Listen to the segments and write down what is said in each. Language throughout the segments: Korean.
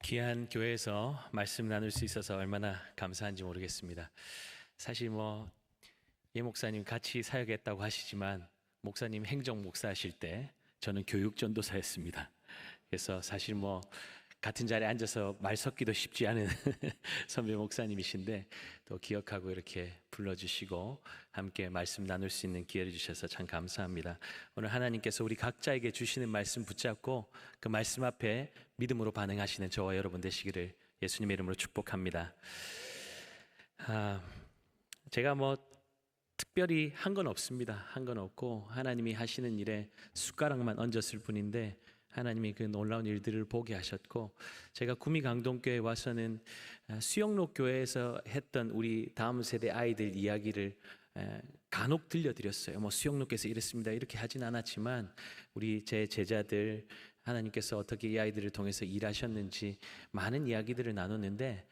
귀한 교회에서 말씀 나눌 수 있어서 얼마나 감사한지 모르겠습니다. 사실 예 목사님 같이 사역했다고 하시지만 목사님 행정 목사하실 때 저는 교육 전도사였습니다. 그래서 사실 같은 자리에 앉아서 말 섞기도 쉽지 않은 선배 목사님이신데 또 기억하고 이렇게 불러주시고 함께 말씀 나눌 수 있는 기회를 주셔서 참 감사합니다. 오늘 하나님께서 우리 각자에게 주시는 말씀 붙잡고 그 말씀 앞에 믿음으로 반응하시는 저와 여러분 되시기를 예수님의 이름으로 축복합니다. 제가 특별히 한 건 없습니다. 한 건 없고 하나님이 하시는 일에 숟가락만 얹었을 뿐인데 하나님이 그 놀라운 일들을 보게 하셨고, 제가 구미 강동교회 와서는 수영록 교회에서 했던 우리 다음 세대 아이들 이야기를 간혹 들려드렸어요. 수영록께서 이랬습니다 이렇게 하진 않았지만 우리 제 제자들 하나님께서 어떻게 이 아이들을 통해서 일하셨는지 많은 이야기들을 나눴는데,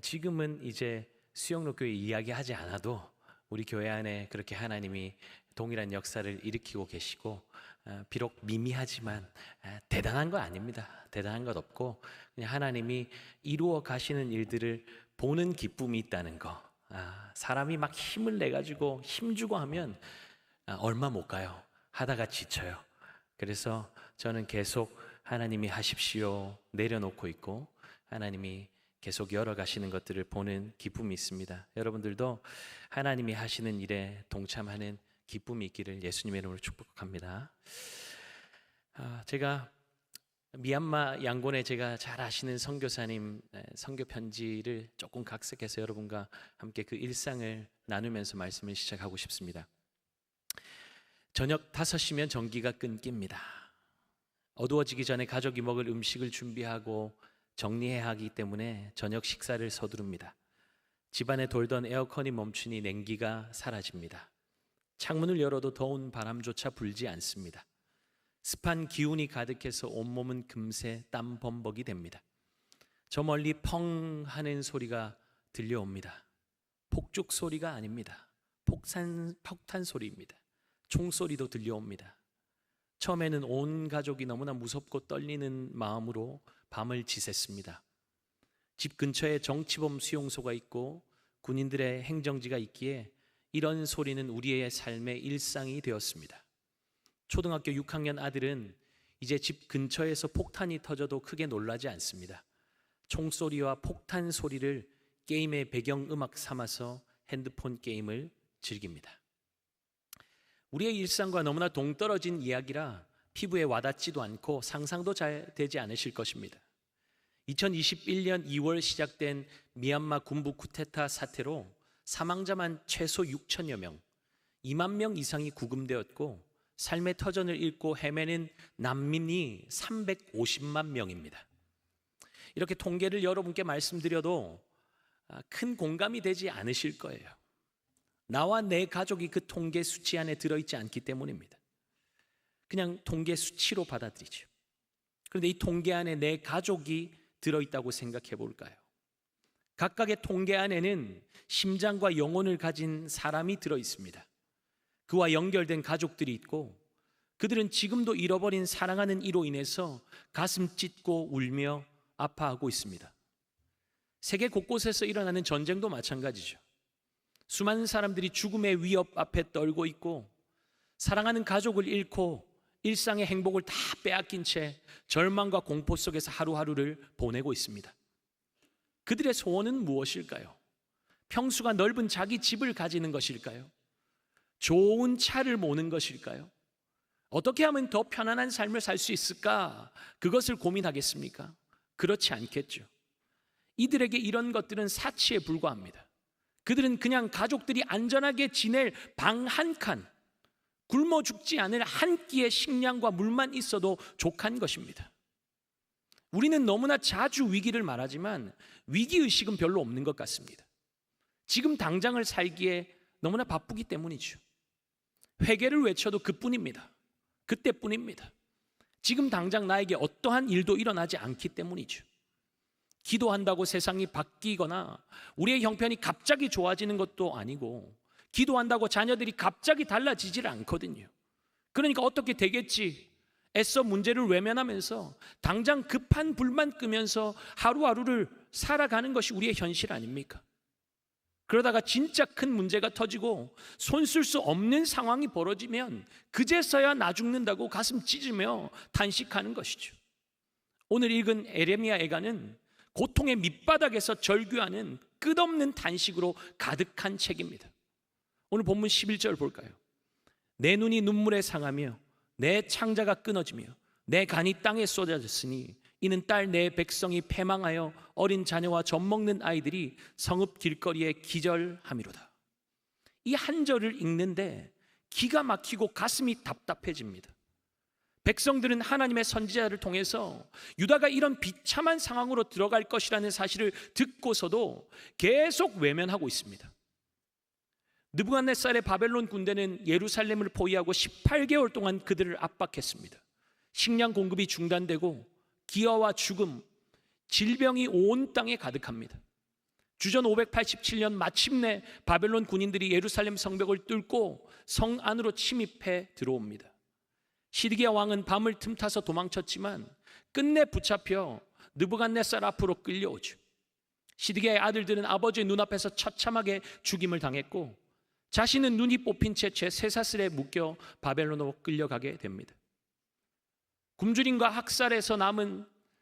지금은 이제 수영록 교회 이야기하지 않아도 우리 교회 안에 그렇게 하나님이 동일한 역사를 일으키고 계시고, 비록 미미하지만 대단한 거 아닙니다. 대단한 것 없고 그냥 하나님이 이루어 가시는 일들을 보는 기쁨이 있다는 거. 사람이 막 힘을 내가지고 힘주고 하면 얼마 못 가요. 하다가 지쳐요. 그래서 저는 계속 하나님이 하십시오 내려놓고 있고 하나님이 계속 열어가시는 것들을 보는 기쁨이 있습니다. 여러분들도 하나님이 하시는 일에 동참하는 기쁨이 있기를 예수님의 이름으로 축복합니다. 제가 미얀마 양곤에 제가 잘 아시는 선교사님 선교 편지를 조금 각색해서 여러분과 함께 그 일상을 나누면서 말씀을 시작하고 싶습니다. 저녁 5시면 전기가 끊깁니다. 어두워지기 전에 가족이 먹을 음식을 준비하고 정리해야 하기 때문에 저녁 식사를 서두릅니다. 집안에 돌던 에어컨이 멈추니 냉기가 사라집니다. 창문을 열어도 더운 바람조차 불지 않습니다. 습한 기운이 가득해서 온몸은 금세 땀 범벅이 됩니다. 저 멀리 펑 하는 소리가 들려옵니다. 폭죽 소리가 아닙니다. 폭탄 소리입니다. 총소리도 들려옵니다. 처음에는 온 가족이 너무나 무섭고 떨리는 마음으로 밤을 지샜습니다. 집 근처에 정치범 수용소가 있고 군인들의 행정지가 있기에 이런 소리는 우리의 삶의 일상이 되었습니다. 초등학교 6학년 아들은 이제 집 근처에서 폭탄이 터져도 크게 놀라지 않습니다. 총소리와 폭탄 소리를 게임의 배경음악 삼아서 핸드폰 게임을 즐깁니다. 우리의 일상과 너무나 동떨어진 이야기라 피부에 와닿지도 않고 상상도 잘 되지 않으실 것입니다. 2021년 2월 시작된 미얀마 군부 쿠데타 사태로 사망자만 최소 6천여 명, 2만 명 이상이 구금되었고 삶의 터전을 잃고 헤매는 난민이 350만 명입니다. 이렇게 통계를 여러분께 말씀드려도 큰 공감이 되지 않으실 거예요. 나와 내 가족이 그 통계 수치 안에 들어있지 않기 때문입니다. 그냥 통계 수치로 받아들이죠. 그런데 이 통계 안에 내 가족이 들어있다고 생각해 볼까요? 각각의 통계 안에는 심장과 영혼을 가진 사람이 들어있습니다. 그와 연결된 가족들이 있고 그들은 지금도 잃어버린 사랑하는 이로 인해서 가슴 찢고 울며 아파하고 있습니다. 세계 곳곳에서 일어나는 전쟁도 마찬가지죠. 수많은 사람들이 죽음의 위협 앞에 떨고 있고 사랑하는 가족을 잃고 일상의 행복을 다 빼앗긴 채 절망과 공포 속에서 하루하루를 보내고 있습니다. 그들의 소원은 무엇일까요? 평수가 넓은 자기 집을 가지는 것일까요? 좋은 차를 모는 것일까요? 어떻게 하면 더 편안한 삶을 살 수 있을까? 그것을 고민하겠습니까? 그렇지 않겠죠. 이들에게 이런 것들은 사치에 불과합니다. 그들은 그냥 가족들이 안전하게 지낼 방 한 칸, 굶어 죽지 않을 한 끼의 식량과 물만 있어도 족한 것입니다. 우리는 너무나 자주 위기를 말하지만 위기의식은 별로 없는 것 같습니다. 지금 당장을 살기에 너무나 바쁘기 때문이죠. 회개를 외쳐도 그뿐입니다. 그때뿐입니다. 지금 당장 나에게 어떠한 일도 일어나지 않기 때문이죠. 기도한다고 세상이 바뀌거나 우리의 형편이 갑자기 좋아지는 것도 아니고 기도한다고 자녀들이 갑자기 달라지질 않거든요. 그러니까 어떻게 되겠지? 애써 문제를 외면하면서 당장 급한 불만 끄면서 하루하루를 살아가는 것이 우리의 현실 아닙니까? 그러다가 진짜 큰 문제가 터지고 손 쓸 수 없는 상황이 벌어지면 그제서야 나 죽는다고 가슴 찢으며 탄식하는 것이죠. 오늘 읽은 에레미야 애가는 고통의 밑바닥에서 절규하는 끝없는 탄식으로 가득한 책입니다. 오늘 본문 11절 볼까요? 내 눈이 눈물에 상하며 내 창자가 끊어지며 내 간이 땅에 쏟아졌으니 이는 딸 내 백성이 패망하여 어린 자녀와 젖먹는 아이들이 성읍 길거리에 기절함이로다. 이 한 절을 읽는데 기가 막히고 가슴이 답답해집니다. 백성들은 하나님의 선지자를 통해서 유다가 이런 비참한 상황으로 들어갈 것이라는 사실을 듣고서도 계속 외면하고 있습니다. 느부갓네살의 바벨론 군대는 예루살렘을 포위하고 18개월 동안 그들을 압박했습니다. 식량 공급이 중단되고 기어와 죽음, 질병이 온 땅에 가득합니다. 주전 587년 마침내 바벨론 군인들이 예루살렘 성벽을 뚫고 성 안으로 침입해 들어옵니다. 시드기야 왕은 밤을 틈타서 도망쳤지만 끝내 붙잡혀 느부갓네살 앞으로 끌려오죠. 시드기야의 아들들은 아버지의 눈앞에서 처참하게 죽임을 당했고 자신은 눈이 뽑힌 채 쇠사슬에 묶여 바벨론으로 끌려가게 됩니다. 굶주림과 학살에서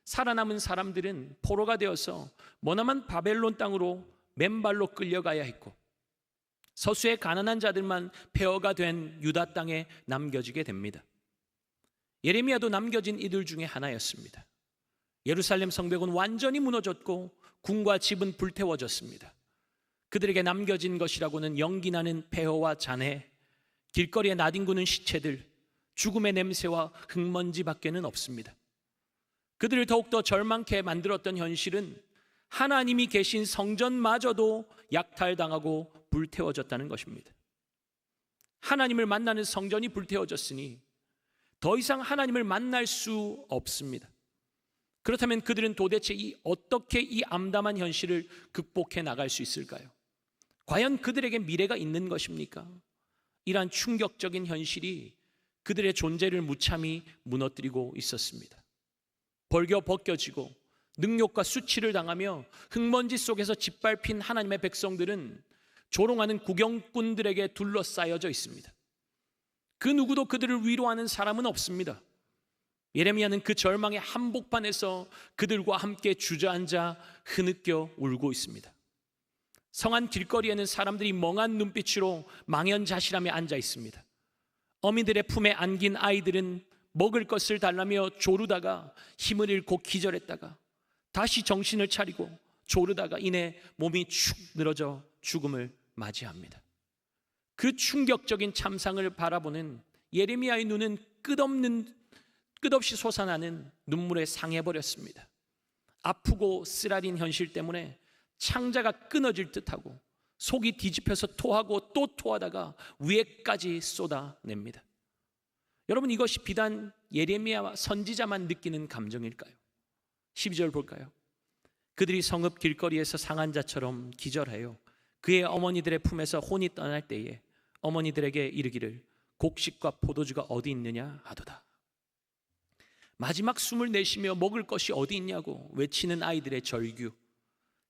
살아남은 사람들은 포로가 되어서 머나먼 바벨론 땅으로 맨발로 끌려가야 했고 서수의 가난한 자들만 폐허가 된 유다 땅에 남겨지게 됩니다. 예레미야도 남겨진 이들 중에 하나였습니다. 예루살렘 성벽은 완전히 무너졌고 궁과 집은 불태워졌습니다. 그들에게 남겨진 것이라고는 연기나는 폐허와 잔해, 길거리에 나뒹구는 시체들, 죽음의 냄새와 흙먼지밖에는 없습니다. 그들을 더욱더 절망케 만들었던 현실은 하나님이 계신 성전마저도 약탈당하고 불태워졌다는 것입니다. 하나님을 만나는 성전이 불태워졌으니 더 이상 하나님을 만날 수 없습니다. 그렇다면 그들은 도대체 어떻게 이 암담한 현실을 극복해 나갈 수 있을까요? 과연 그들에게 미래가 있는 것입니까? 이러한 충격적인 현실이 그들의 존재를 무참히 무너뜨리고 있었습니다. 벌겨 벗겨지고 능욕과 수치를 당하며 흙먼지 속에서 짓밟힌 하나님의 백성들은 조롱하는 구경꾼들에게 둘러싸여져 있습니다. 그 누구도 그들을 위로하는 사람은 없습니다. 예레미야는 그 절망의 한복판에서 그들과 함께 주저앉아 흐느껴 울고 있습니다. 성안 길거리에는 사람들이 멍한 눈빛으로 망연자실하며 앉아 있습니다. 어미들의 품에 안긴 아이들은 먹을 것을 달라며 조르다가 힘을 잃고 기절했다가 다시 정신을 차리고 조르다가 이내 몸이 축 늘어져 죽음을 맞이합니다. 그 충격적인 참상을 바라보는 예레미야의 눈은 끝없이 솟아나는 눈물에 상해버렸습니다. 아프고 쓰라린 현실 때문에 창자가 끊어질 듯하고 속이 뒤집혀서 토하고 또 토하다가 위에까지 쏟아냅니다. 여러분, 이것이 비단 예레미야 선지자만 느끼는 감정일까요? 12절 볼까요? 그들이 성읍 길거리에서 상한 자처럼 기절하여 그의 어머니들의 품에서 혼이 떠날 때에 어머니들에게 이르기를 곡식과 포도주가 어디 있느냐 하도다. 마지막 숨을 내쉬며 먹을 것이 어디 있냐고 외치는 아이들의 절규,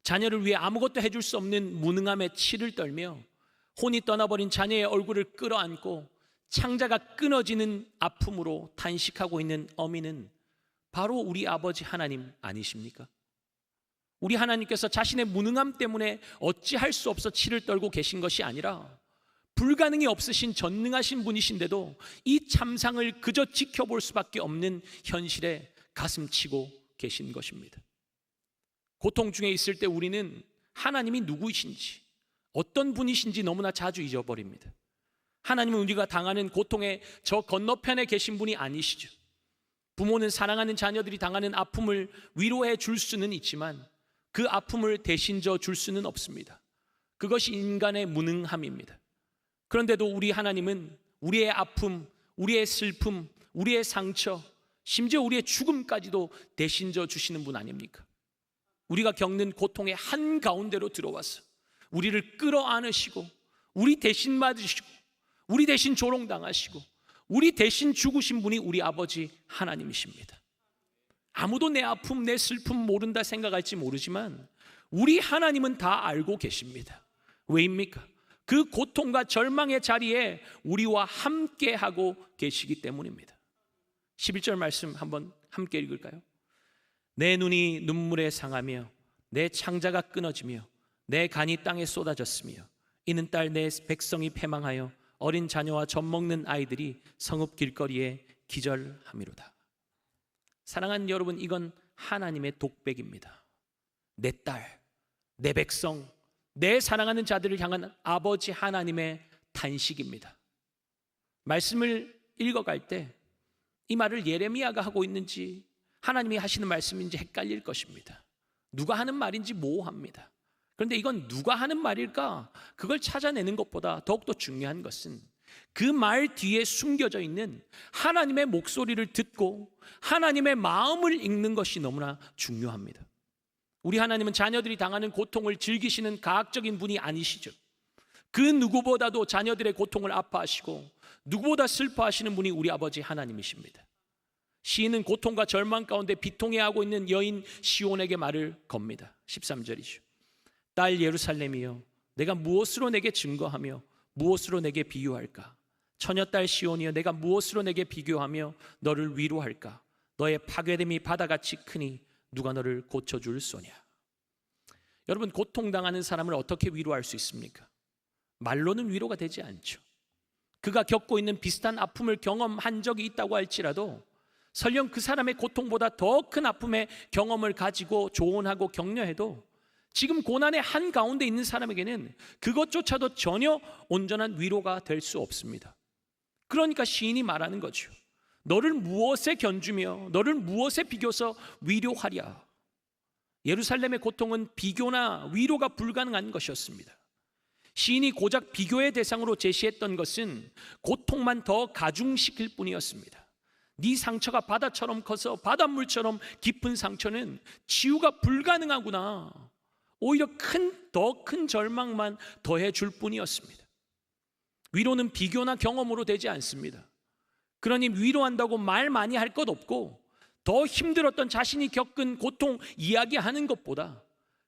자녀를 위해 아무것도 해줄 수 없는 무능함에 치를 떨며 혼이 떠나버린 자녀의 얼굴을 끌어안고 창자가 끊어지는 아픔으로 탄식하고 있는 어미는 바로 우리 아버지 하나님 아니십니까? 우리 하나님께서 자신의 무능함 때문에 어찌할 수 없어 치를 떨고 계신 것이 아니라 불가능이 없으신 전능하신 분이신데도 이 참상을 그저 지켜볼 수밖에 없는 현실에 가슴치고 계신 것입니다. 고통 중에 있을 때 우리는 하나님이 누구이신지, 어떤 분이신지 너무나 자주 잊어버립니다. 하나님은 우리가 당하는 고통의 저 건너편에 계신 분이 아니시죠. 부모는 사랑하는 자녀들이 당하는 아픔을 위로해 줄 수는 있지만 그 아픔을 대신 줄 수는 없습니다. 그것이 인간의 무능함입니다. 그런데도 우리 하나님은 우리의 아픔, 우리의 슬픔, 우리의 상처, 심지어 우리의 죽음까지도 대신 주시는 분 아닙니까? 우리가 겪는 고통의 한가운데로 들어와서 우리를 끌어안으시고 우리 대신 맞으시고 우리 대신 조롱당하시고 우리 대신 죽으신 분이 우리 아버지 하나님이십니다. 아무도 내 아픔, 내 슬픔 모른다 생각할지 모르지만 우리 하나님은 다 알고 계십니다. 왜입니까? 그 고통과 절망의 자리에 우리와 함께하고 계시기 때문입니다. 11절 말씀 한번 함께 읽을까요? 내 눈이 눈물에 상하며 내 창자가 끊어지며 내 간이 땅에 쏟아졌으며 이는 딸 내 백성이 패망하여 어린 자녀와 젖먹는 아이들이 성읍 길거리에 기절함이로다. 사랑하는 여러분, 이건 하나님의 독백입니다. 내 딸, 내 백성, 내 사랑하는 자들을 향한 아버지 하나님의 탄식입니다. 말씀을 읽어갈 때 이 말을 예레미야가 하고 있는지 하나님이 하시는 말씀인지 헷갈릴 것입니다. 누가 하는 말인지 모호합니다. 그런데 이건 누가 하는 말일까? 그걸 찾아내는 것보다 더욱더 중요한 것은 그 말 뒤에 숨겨져 있는 하나님의 목소리를 듣고 하나님의 마음을 읽는 것이 너무나 중요합니다. 우리 하나님은 자녀들이 당하는 고통을 즐기시는 가학적인 분이 아니시죠. 그 누구보다도 자녀들의 고통을 아파하시고 누구보다 슬퍼하시는 분이 우리 아버지 하나님이십니다. 시인은 고통과 절망 가운데 비통해하고 있는 여인 시온에게 말을 겁니다. 13절이죠. 딸 예루살렘이여, 내가 무엇으로 내게 증거하며 무엇으로 내게 비유할까? 처녀딸 시온이여, 내가 무엇으로 내게 비교하며 너를 위로할까? 너의 파괴됨이 바다같이 크니 누가 너를 고쳐줄 소냐? 여러분, 고통당하는 사람을 어떻게 위로할 수 있습니까? 말로는 위로가 되지 않죠. 그가 겪고 있는 비슷한 아픔을 경험한 적이 있다고 할지라도 설령 그 사람의 고통보다 더 큰 아픔의 경험을 가지고 조언하고 격려해도 지금 고난의 한가운데 있는 사람에게는 그것조차도 전혀 온전한 위로가 될 수 없습니다. 그러니까 시인이 말하는 거죠. 너를 무엇에 견주며 너를 무엇에 비교해서 위로하랴. 예루살렘의 고통은 비교나 위로가 불가능한 것이었습니다. 시인이 고작 비교의 대상으로 제시했던 것은 고통만 더 가중시킬 뿐이었습니다. 네 상처가 바다처럼 커서 바닷물처럼 깊은 상처는 치유가 불가능하구나. 오히려 더 큰 절망만 더해 줄 뿐이었습니다. 위로는 비교나 경험으로 되지 않습니다. 그러니 위로한다고 말 많이 할 것 없고 더 힘들었던 자신이 겪은 고통 이야기하는 것보다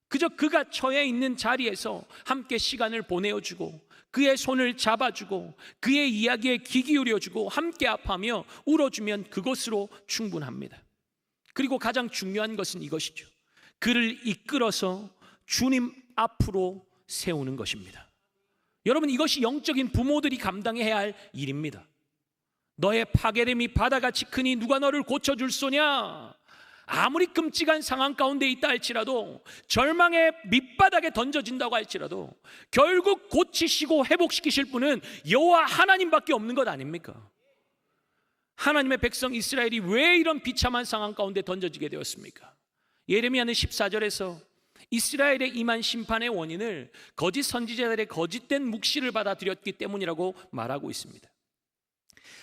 그저 그가 처해 있는 자리에서 함께 시간을 보내어주고 그의 손을 잡아주고 그의 이야기에 귀 기울여주고 함께 아파하며 울어주면 그것으로 충분합니다. 그리고 가장 중요한 것은 이것이죠. 그를 이끌어서 주님 앞으로 세우는 것입니다. 여러분, 이것이 영적인 부모들이 감당해야 할 일입니다. 너의 파괴됨이 바다같이 크니 누가 너를 고쳐줄 소냐? 아무리 끔찍한 상황 가운데 있다 할지라도, 절망의 밑바닥에 던져진다고 할지라도 결국 고치시고 회복시키실 분은 여호와 하나님밖에 없는 것 아닙니까? 하나님의 백성 이스라엘이 왜 이런 비참한 상황 가운데 던져지게 되었습니까? 예레미야는 14절에서 이스라엘에 임한 심판의 원인을 거짓 선지자들의 거짓된 묵시를 받아들였기 때문이라고 말하고 있습니다.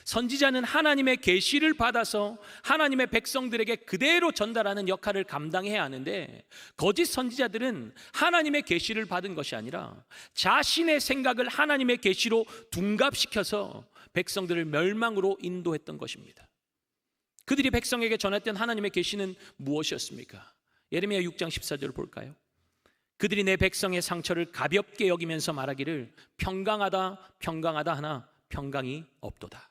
선지자는 하나님의 계시를 받아서 하나님의 백성들에게 그대로 전달하는 역할을 감당해야 하는데, 거짓 선지자들은 하나님의 계시를 받은 것이 아니라 자신의 생각을 하나님의 계시로 둔갑시켜서 백성들을 멸망으로 인도했던 것입니다. 그들이 백성에게 전했던 하나님의 계시는 무엇이었습니까? 예레미야 6장 14절을 볼까요? 그들이 내 백성의 상처를 가볍게 여기면서 말하기를 평강하다 평강하다 하나 평강이 없도다.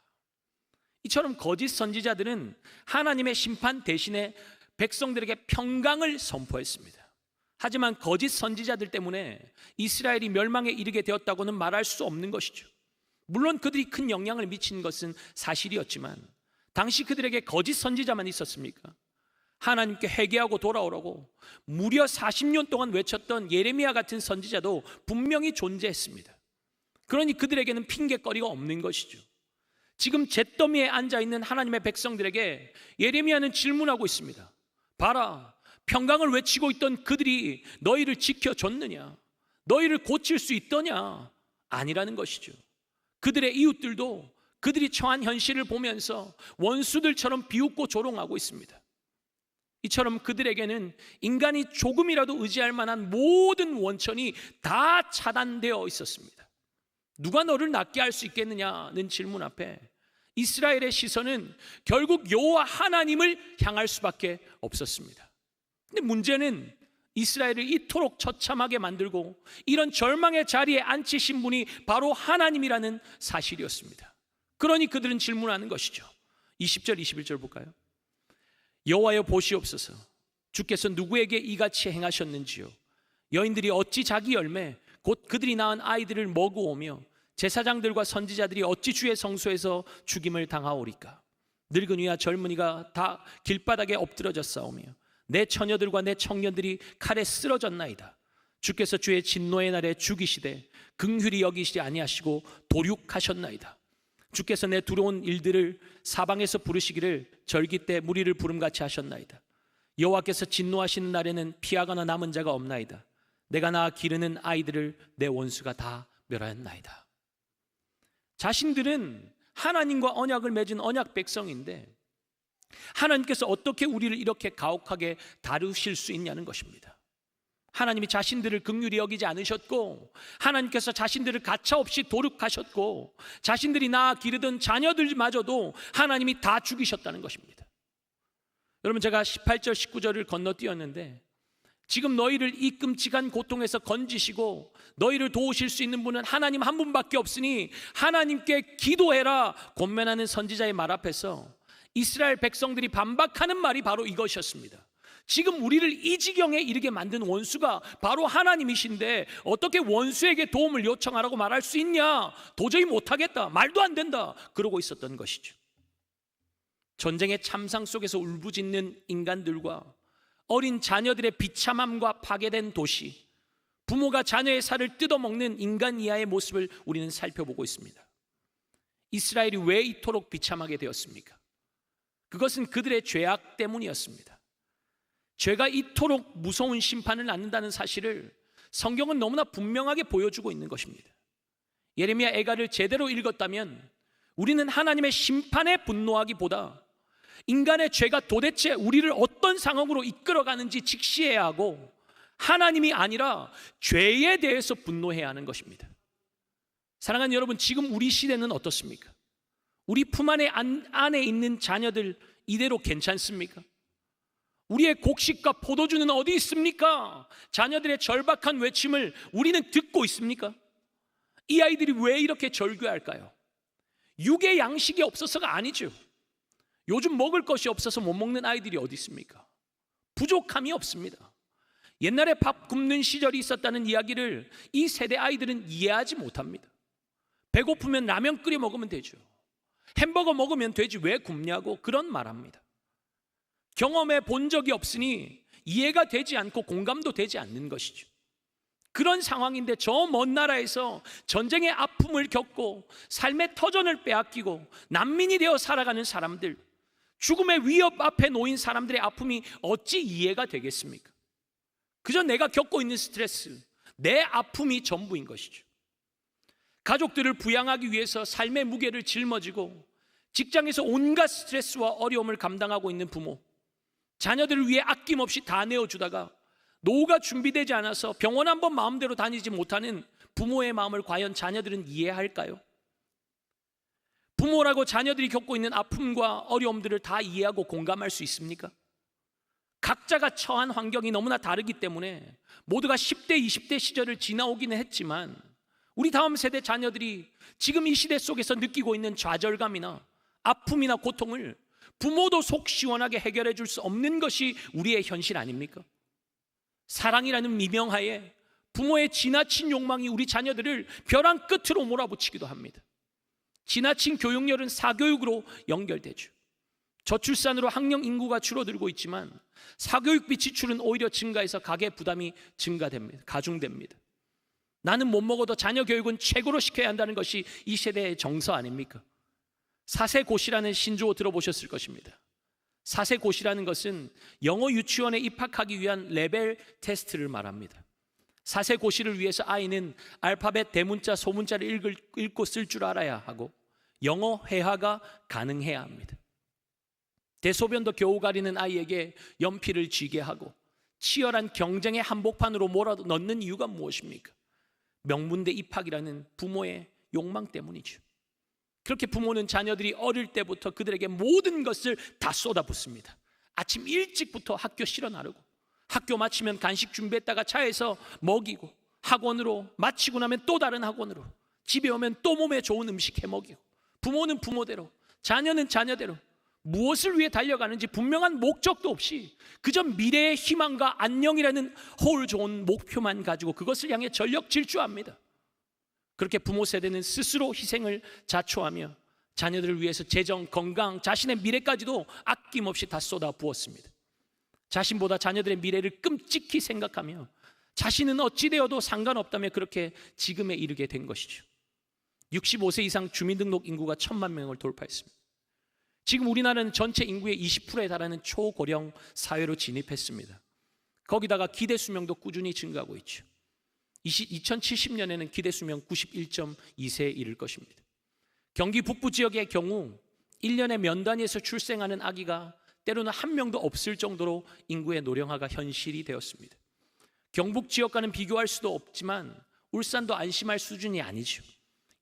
이처럼 거짓 선지자들은 하나님의 심판 대신에 백성들에게 평강을 선포했습니다. 하지만 거짓 선지자들 때문에 이스라엘이 멸망에 이르게 되었다고는 말할 수 없는 것이죠. 물론 그들이 큰 영향을 미친 것은 사실이었지만 당시 그들에게 거짓 선지자만 있었습니까? 하나님께 회개하고 돌아오라고 무려 40년 동안 외쳤던 예레미야 같은 선지자도 분명히 존재했습니다. 그러니 그들에게는 핑계거리가 없는 것이죠. 지금 잿더미에 앉아있는 하나님의 백성들에게 예레미야는 질문하고 있습니다. 봐라, 평강을 외치고 있던 그들이 너희를 지켜줬느냐? 너희를 고칠 수 있더냐? 아니라는 것이죠. 그들의 이웃들도 그들이 처한 현실을 보면서 원수들처럼 비웃고 조롱하고 있습니다. 이처럼 그들에게는 인간이 조금이라도 의지할 만한 모든 원천이 다 차단되어 있었습니다. 누가 너를 낫게 할 수 있겠느냐는 질문 앞에 이스라엘의 시선은 결국 여호와 하나님을 향할 수밖에 없었습니다. 근데 문제는 이스라엘을 이토록 처참하게 만들고 이런 절망의 자리에 앉히신 분이 바로 하나님이라는 사실이었습니다. 그러니 그들은 질문하는 것이죠. 20절 21절 볼까요? 여호와여 보시옵소서, 주께서 누구에게 이같이 행하셨는지요? 여인들이 어찌 자기 열매 곧 그들이 낳은 아이들을 먹으오며 제사장들과 선지자들이 어찌 주의 성소에서 죽임을 당하오리까? 늙은이와 젊은이가 다 길바닥에 엎드러졌사오며 내 처녀들과 내 청년들이 칼에 쓰러졌나이다. 주께서 주의 진노의 날에 죽이시되 긍휼히 여기시지 아니하시고 도륙하셨나이다. 주께서 내 두려운 일들을 사방에서 부르시기를 절기 때 무리를 부름같이 하셨나이다. 여호와께서 진노하시는 날에는 피하거나 남은 자가 없나이다. 내가 낳아 기르는 아이들을 내 원수가 다 멸하였나이다. 자신들은 하나님과 언약을 맺은 언약 백성인데 하나님께서 어떻게 우리를 이렇게 가혹하게 다루실 수 있냐는 것입니다. 하나님이 자신들을 긍휼히 여기지 않으셨고 하나님께서 자신들을 가차없이 도륙하셨고 자신들이 낳아 기르던 자녀들마저도 하나님이 다 죽이셨다는 것입니다. 여러분, 제가 18절 19절을 건너뛰었는데 지금 너희를 이 끔찍한 고통에서 건지시고 너희를 도우실 수 있는 분은 하나님 한 분밖에 없으니 하나님께 기도해라 권면하는 선지자의 말 앞에서 이스라엘 백성들이 반박하는 말이 바로 이것이었습니다. 지금 우리를 이 지경에 이르게 만든 원수가 바로 하나님이신데 어떻게 원수에게 도움을 요청하라고 말할 수 있냐? 도저히 못하겠다, 말도 안 된다, 그러고 있었던 것이죠. 전쟁의 참상 속에서 울부짖는 인간들과 어린 자녀들의 비참함과 파괴된 도시, 부모가 자녀의 살을 뜯어먹는 인간 이하의 모습을 우리는 살펴보고 있습니다. 이스라엘이 왜 이토록 비참하게 되었습니까? 그것은 그들의 죄악 때문이었습니다. 죄가 이토록 무서운 심판을 낳는다는 사실을 성경은 너무나 분명하게 보여주고 있는 것입니다. 예레미야 애가를 제대로 읽었다면 우리는 하나님의 심판에 분노하기보다 인간의 죄가 도대체 우리를 어떤 상황으로 이끌어가는지 직시해야 하고 하나님이 아니라 죄에 대해서 분노해야 하는 것입니다. 사랑하는 여러분, 지금 우리 시대는 어떻습니까? 우리 품 안에 있는 자녀들 이대로 괜찮습니까? 우리의 곡식과 포도주는 어디 있습니까? 자녀들의 절박한 외침을 우리는 듣고 있습니까? 이 아이들이 왜 이렇게 절규할까요? 육의 양식이 없어서가 아니죠. 요즘 먹을 것이 없어서 못 먹는 아이들이 어디 있습니까? 부족함이 없습니다. 옛날에 밥 굶는 시절이 있었다는 이야기를 이 세대 아이들은 이해하지 못합니다. 배고프면 라면 끓여 먹으면 되죠. 햄버거 먹으면 되지 왜 굶냐고 그런 말합니다. 경험해 본 적이 없으니 이해가 되지 않고 공감도 되지 않는 것이죠. 그런 상황인데 저 먼 나라에서 전쟁의 아픔을 겪고 삶의 터전을 빼앗기고 난민이 되어 살아가는 사람들, 죽음의 위협 앞에 놓인 사람들의 아픔이 어찌 이해가 되겠습니까? 그저 내가 겪고 있는 스트레스, 내 아픔이 전부인 것이죠. 가족들을 부양하기 위해서 삶의 무게를 짊어지고 직장에서 온갖 스트레스와 어려움을 감당하고 있는 부모, 자녀들을 위해 아낌없이 다 내어주다가 노후가 준비되지 않아서 병원 한번 마음대로 다니지 못하는 부모의 마음을 과연 자녀들은 이해할까요? 부모라고 자녀들이 겪고 있는 아픔과 어려움들을 다 이해하고 공감할 수 있습니까? 각자가 처한 환경이 너무나 다르기 때문에 모두가 10대, 20대 시절을 지나오기는 했지만 우리 다음 세대 자녀들이 지금 이 시대 속에서 느끼고 있는 좌절감이나 아픔이나 고통을 부모도 속 시원하게 해결해 줄 수 없는 것이 우리의 현실 아닙니까? 사랑이라는 미명하에 부모의 지나친 욕망이 우리 자녀들을 벼랑 끝으로 몰아붙이기도 합니다. 지나친 교육열은 사교육으로 연결되죠. 저출산으로 학령 인구가 줄어들고 있지만 사교육비 지출은 오히려 증가해서 가계 부담이 증가됩니다. 가중됩니다. 나는 못 먹어도 자녀 교육은 최고로 시켜야 한다는 것이 이 세대의 정서 아닙니까? 사세고시라는 신조어 들어보셨을 것입니다. 사세고시라는 것은 영어 유치원에 입학하기 위한 레벨 테스트를 말합니다. 사세고시를 위해서 아이는 알파벳 대문자 소문자를 읽고 쓸 줄 알아야 하고 영어 회화가 가능해야 합니다. 대소변도 겨우 가리는 아이에게 연필을 쥐게 하고 치열한 경쟁의 한복판으로 몰아넣는 이유가 무엇입니까? 명문대 입학이라는 부모의 욕망 때문이죠. 그렇게 부모는 자녀들이 어릴 때부터 그들에게 모든 것을 다 쏟아붓습니다. 아침 일찍부터 학교 실어 나르고, 학교 마치면 간식 준비했다가 차에서 먹이고, 학원으로 마치고 나면 또 다른 학원으로, 집에 오면 또 몸에 좋은 음식 해 먹이고, 부모는 부모대로, 자녀는 자녀대로 무엇을 위해 달려가는지 분명한 목적도 없이 그저 미래의 희망과 안녕이라는 허울 좋은 목표만 가지고 그것을 향해 전력 질주합니다. 그렇게 부모 세대는 스스로 희생을 자초하며 자녀들을 위해서 재정, 건강, 자신의 미래까지도 아낌없이 다 쏟아 부었습니다. 자신보다 자녀들의 미래를 끔찍히 생각하며 자신은 어찌 되어도 상관없다며 그렇게 지금에 이르게 된 것이죠. 65세 이상 주민등록 인구가 1,000만 명을 돌파했습니다. 지금 우리나라는 전체 인구의 20%에 달하는 초고령 사회로 진입했습니다. 거기다가 기대 수명도 꾸준히 증가하고 있죠. 2070년에는 기대 수명 91.2세에 이를 것입니다. 경기 북부 지역의 경우 1년에 면 단위에서 출생하는 아기가 때로는 한 명도 없을 정도로 인구의 노령화가 현실이 되었습니다. 경북 지역과는 비교할 수도 없지만 울산도 안심할 수준이 아니죠.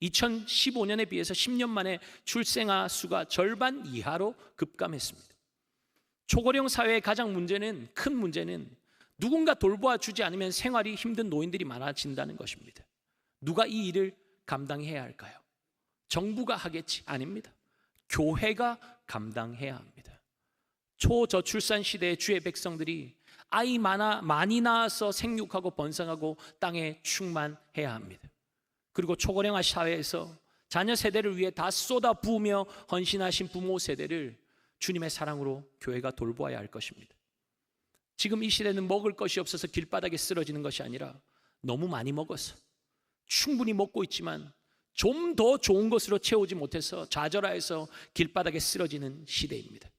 2015년에 비해서 10년 만에 출생아 수가 절반 이하로 급감했습니다. 초고령 사회의 가장 큰 문제는 누군가 돌보아 주지 않으면 생활이 힘든 노인들이 많아진다는 것입니다. 누가 이 일을 감당해야 할까요? 정부가 하겠지? 아닙니다. 교회가 감당해야 합니다. 초저출산 시대의 주의 백성들이 아이 많이 낳아서 생육하고 번성하고 땅에 충만해야 합니다. 그리고 초고령화 사회에서 자녀 세대를 위해 다 쏟아 부으며 헌신하신 부모 세대를 주님의 사랑으로 교회가 돌보아야 할 것입니다. 지금 이 시대는 먹을 것이 없어서 길바닥에 쓰러지는 것이 아니라 너무 많이 먹어서 충분히 먹고 있지만 좀 더 좋은 것으로 채우지 못해서 좌절하여서 길바닥에 쓰러지는 시대입니다.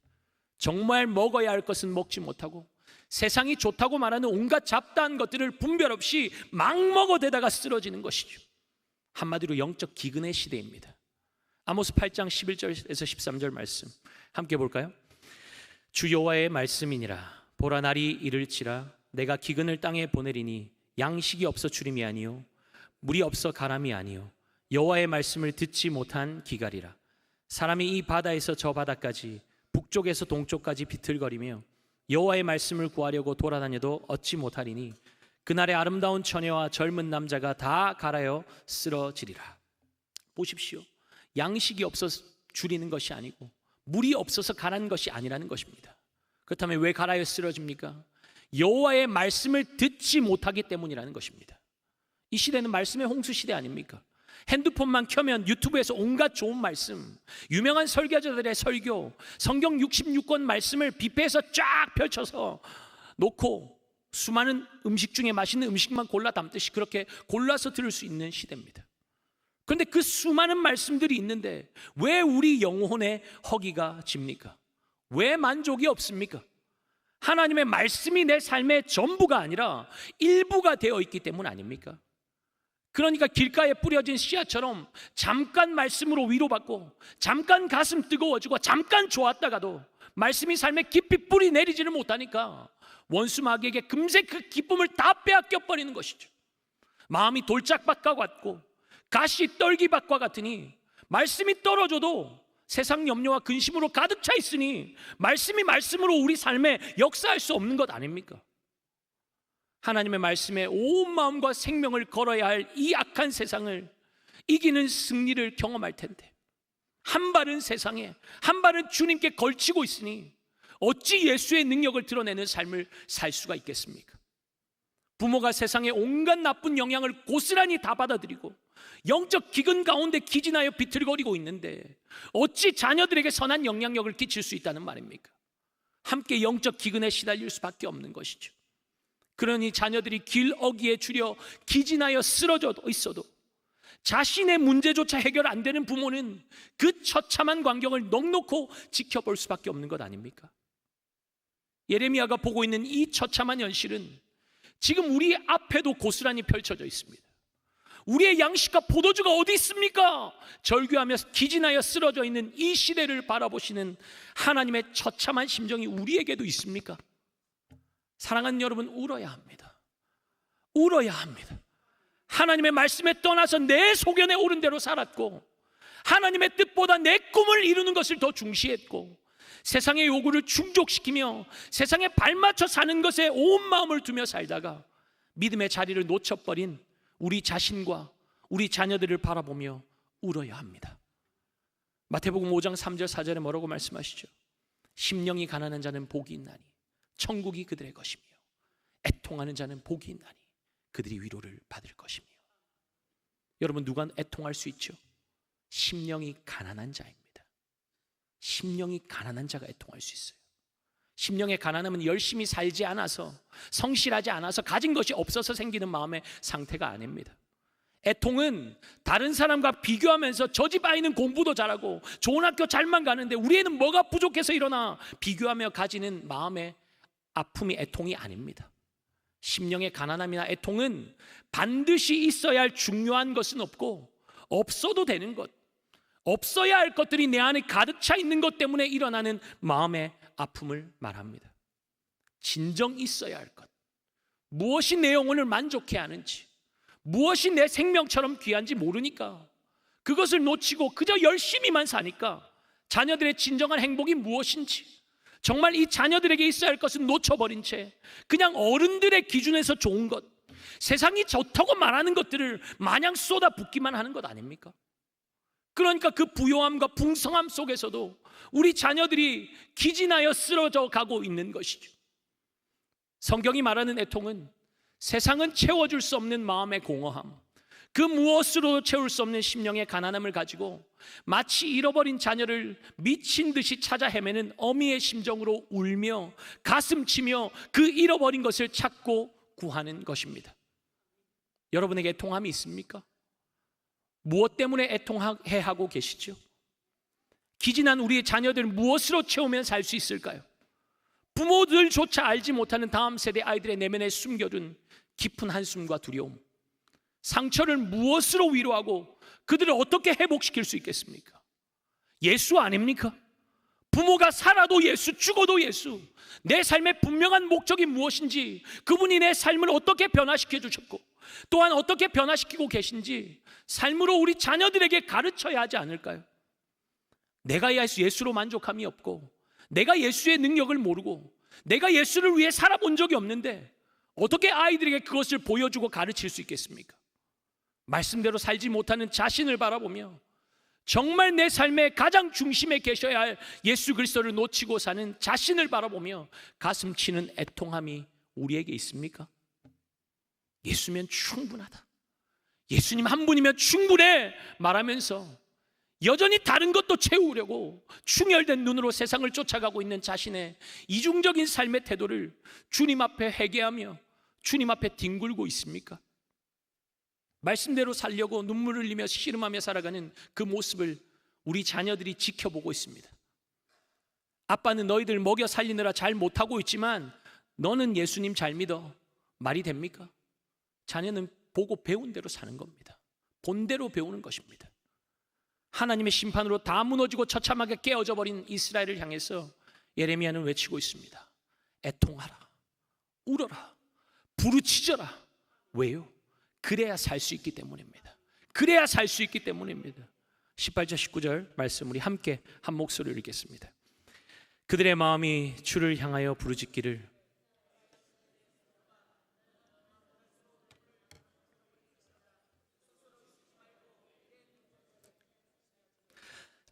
정말 먹어야 할 것은 먹지 못하고 세상이 좋다고 말하는 온갖 잡다한 것들을 분별 없이 막 먹어대다가 쓰러지는 것이죠. 한마디로 영적 기근의 시대입니다. 아모스 8장 11절에서 13절 말씀 함께 볼까요? 주 여호와의 말씀이니라. 보라, 날이 이를지라. 내가 기근을 땅에 보내리니 양식이 없어 주림이 아니요 물이 없어 가람이 아니요 여호와의 말씀을 듣지 못한 기갈이라. 사람이 이 바다에서 저 바다까지 북쪽에서 동쪽까지 비틀거리며 여호와의 말씀을 구하려고 돌아다녀도 얻지 못하리니 그날의 아름다운 처녀와 젊은 남자가 다 갈아여 쓰러지리라. 보십시오. 양식이 없어서 줄이는 것이 아니고 물이 없어서 가라는 것이 아니라는 것입니다. 그렇다면 왜 갈아여 쓰러집니까? 여호와의 말씀을 듣지 못하기 때문이라는 것입니다. 이 시대는 말씀의 홍수 시대 아닙니까? 핸드폰만 켜면 유튜브에서 온갖 좋은 말씀, 유명한 설교자들의 설교, 성경 66권 말씀을 뷔페에서 쫙 펼쳐서 놓고 수많은 음식 중에 맛있는 음식만 골라 담듯이 그렇게 골라서 들을 수 있는 시대입니다. 그런데 그 수많은 말씀들이 있는데 왜 우리 영혼의 허기가 집니까? 왜 만족이 없습니까? 하나님의 말씀이 내 삶의 전부가 아니라 일부가 되어 있기 때문 아닙니까? 그러니까 길가에 뿌려진 씨앗처럼 잠깐 말씀으로 위로받고 잠깐 가슴 뜨거워지고 잠깐 좋았다가도 말씀이 삶에 깊이 뿌리 내리지를 못하니까 원수 마귀에게 금세 그 기쁨을 다 빼앗겨 버리는 것이죠. 마음이 돌짝밭과 같고 가시 떨기밭과 같으니 말씀이 떨어져도 세상 염려와 근심으로 가득 차 있으니 말씀이 말씀으로 우리 삶에 역사할 수 없는 것 아닙니까? 하나님의 말씀에 온 마음과 생명을 걸어야 할 이 악한 세상을 이기는 승리를 경험할 텐데 한 발은 세상에 한 발은 주님께 걸치고 있으니 어찌 예수의 능력을 드러내는 삶을 살 수가 있겠습니까? 부모가 세상의 온갖 나쁜 영향을 고스란히 다 받아들이고 영적 기근 가운데 기진하여 비틀거리고 있는데 어찌 자녀들에게 선한 영향력을 끼칠 수 있다는 말입니까? 함께 영적 기근에 시달릴 수밖에 없는 것이죠. 그러니 자녀들이 길 어기에 줄여 기진하여 쓰러져 있어도 자신의 문제조차 해결 안 되는 부모는 그 처참한 광경을 넋놓고 지켜볼 수밖에 없는 것 아닙니까? 예레미야가 보고 있는 이 처참한 현실은 지금 우리 앞에도 고스란히 펼쳐져 있습니다. 우리의 양식과 포도주가 어디 있습니까? 절규하며 기진하여 쓰러져 있는 이 시대를 바라보시는 하나님의 처참한 심정이 우리에게도 있습니까? 사랑하는 여러분, 울어야 합니다. 울어야 합니다. 하나님의 말씀에 떠나서 내 소견에 오른 대로 살았고 하나님의 뜻보다 내 꿈을 이루는 것을 더 중시했고, 세상의 요구를 충족시키며 세상에 발맞춰 사는 것에 온 마음을 두며 살다가 믿음의 자리를 놓쳐버린 우리 자신과 우리 자녀들을 바라보며 울어야 합니다. 마태복음 5장 3절 4절에 뭐라고 말씀하시죠? 심령이 가난한 자는 복이 있나니 천국이 그들의 것이며, 애통하는 자는 복이 있나니 그들이 위로를 받을 것이며. 여러분, 누가 애통할 수 있죠? 심령이 가난한 자입니다. 심령이 가난한 자가 애통할 수 있어요. 심령의 가난함은 열심히 살지 않아서, 성실하지 않아서, 가진 것이 없어서 생기는 마음의 상태가 아닙니다. 애통은 다른 사람과 비교하면서 저 집 아이는 공부도 잘하고 좋은 학교 잘만 가는데 우리 애는 뭐가 부족해서 이러나 비교하며 가지는 마음의 아픔이 애통이 아닙니다. 심령의 가난함이나 애통은 반드시 있어야 할 중요한 것은 없고, 없어도 되는 것, 없어야 할 것들이 내 안에 가득 차 있는 것 때문에 일어나는 마음의 아픔을 말합니다. 진정 있어야 할 것, 무엇이 내 영혼을 만족해 하는지, 무엇이 내 생명처럼 귀한지 모르니까 그것을 놓치고 그저 열심히만 사니까 자녀들의 진정한 행복이 무엇인지, 정말 이 자녀들에게 있어야 할 것은 놓쳐버린 채 그냥 어른들의 기준에서 좋은 것, 세상이 좋다고 말하는 것들을 마냥 쏟아붓기만 하는 것 아닙니까? 그러니까 그 부요함과 풍성함 속에서도 우리 자녀들이 기진하여 쓰러져 가고 있는 것이죠. 성경이 말하는 애통은 세상은 채워줄 수 없는 마음의 공허함, 그 무엇으로 채울 수 없는 심령의 가난함을 가지고 마치 잃어버린 자녀를 미친 듯이 찾아 헤매는 어미의 심정으로 울며 가슴치며 그 잃어버린 것을 찾고 구하는 것입니다. 여러분에게 애통함이 있습니까? 무엇 때문에 애통해 하고 계시죠? 기진한 우리의 자녀들을 무엇으로 채우면 살 수 있을까요? 부모들조차 알지 못하는 다음 세대 아이들의 내면에 숨겨둔 깊은 한숨과 두려움, 상처를 무엇으로 위로하고 그들을 어떻게 회복시킬 수 있겠습니까? 예수 아닙니까? 부모가 살아도 예수, 죽어도 예수. 내 삶의 분명한 목적이 무엇인지, 그분이 내 삶을 어떻게 변화시켜 주셨고 또한 어떻게 변화시키고 계신지 삶으로 우리 자녀들에게 가르쳐야 하지 않을까요? 내가 예수로 만족함이 없고, 내가 예수의 능력을 모르고, 내가 예수를 위해 살아본 적이 없는데 어떻게 아이들에게 그것을 보여주고 가르칠 수 있겠습니까? 말씀대로 살지 못하는 자신을 바라보며 정말 내 삶의 가장 중심에 계셔야 할 예수 그리스도를 놓치고 사는 자신을 바라보며 가슴 치는 애통함이 우리에게 있습니까? 예수면 충분하다, 예수님 한 분이면 충분해 말하면서 여전히 다른 것도 채우려고 충혈된 눈으로 세상을 쫓아가고 있는 자신의 이중적인 삶의 태도를 주님 앞에 회개하며 주님 앞에 뒹굴고 있습니까? 말씀대로 살려고 눈물을 흘리며 씨름하며 살아가는 그 모습을 우리 자녀들이 지켜보고 있습니다. 아빠는 너희들 먹여 살리느라 잘 못하고 있지만 너는 예수님 잘 믿어. 말이 됩니까? 자녀는 보고 배운 대로 사는 겁니다. 본대로 배우는 것입니다. 하나님의 심판으로 다 무너지고 처참하게 깨어져 버린 이스라엘을 향해서 예레미야는 외치고 있습니다. 애통하라, 울어라, 부르짖어라. 왜요? 그래야 살 수 있기 때문입니다. 그래야 살 수 있기 때문입니다. 18절 19절 말씀 우리 함께 한 목소리로 읽겠습니다. 그들의 마음이 주를 향하여 부르짖기를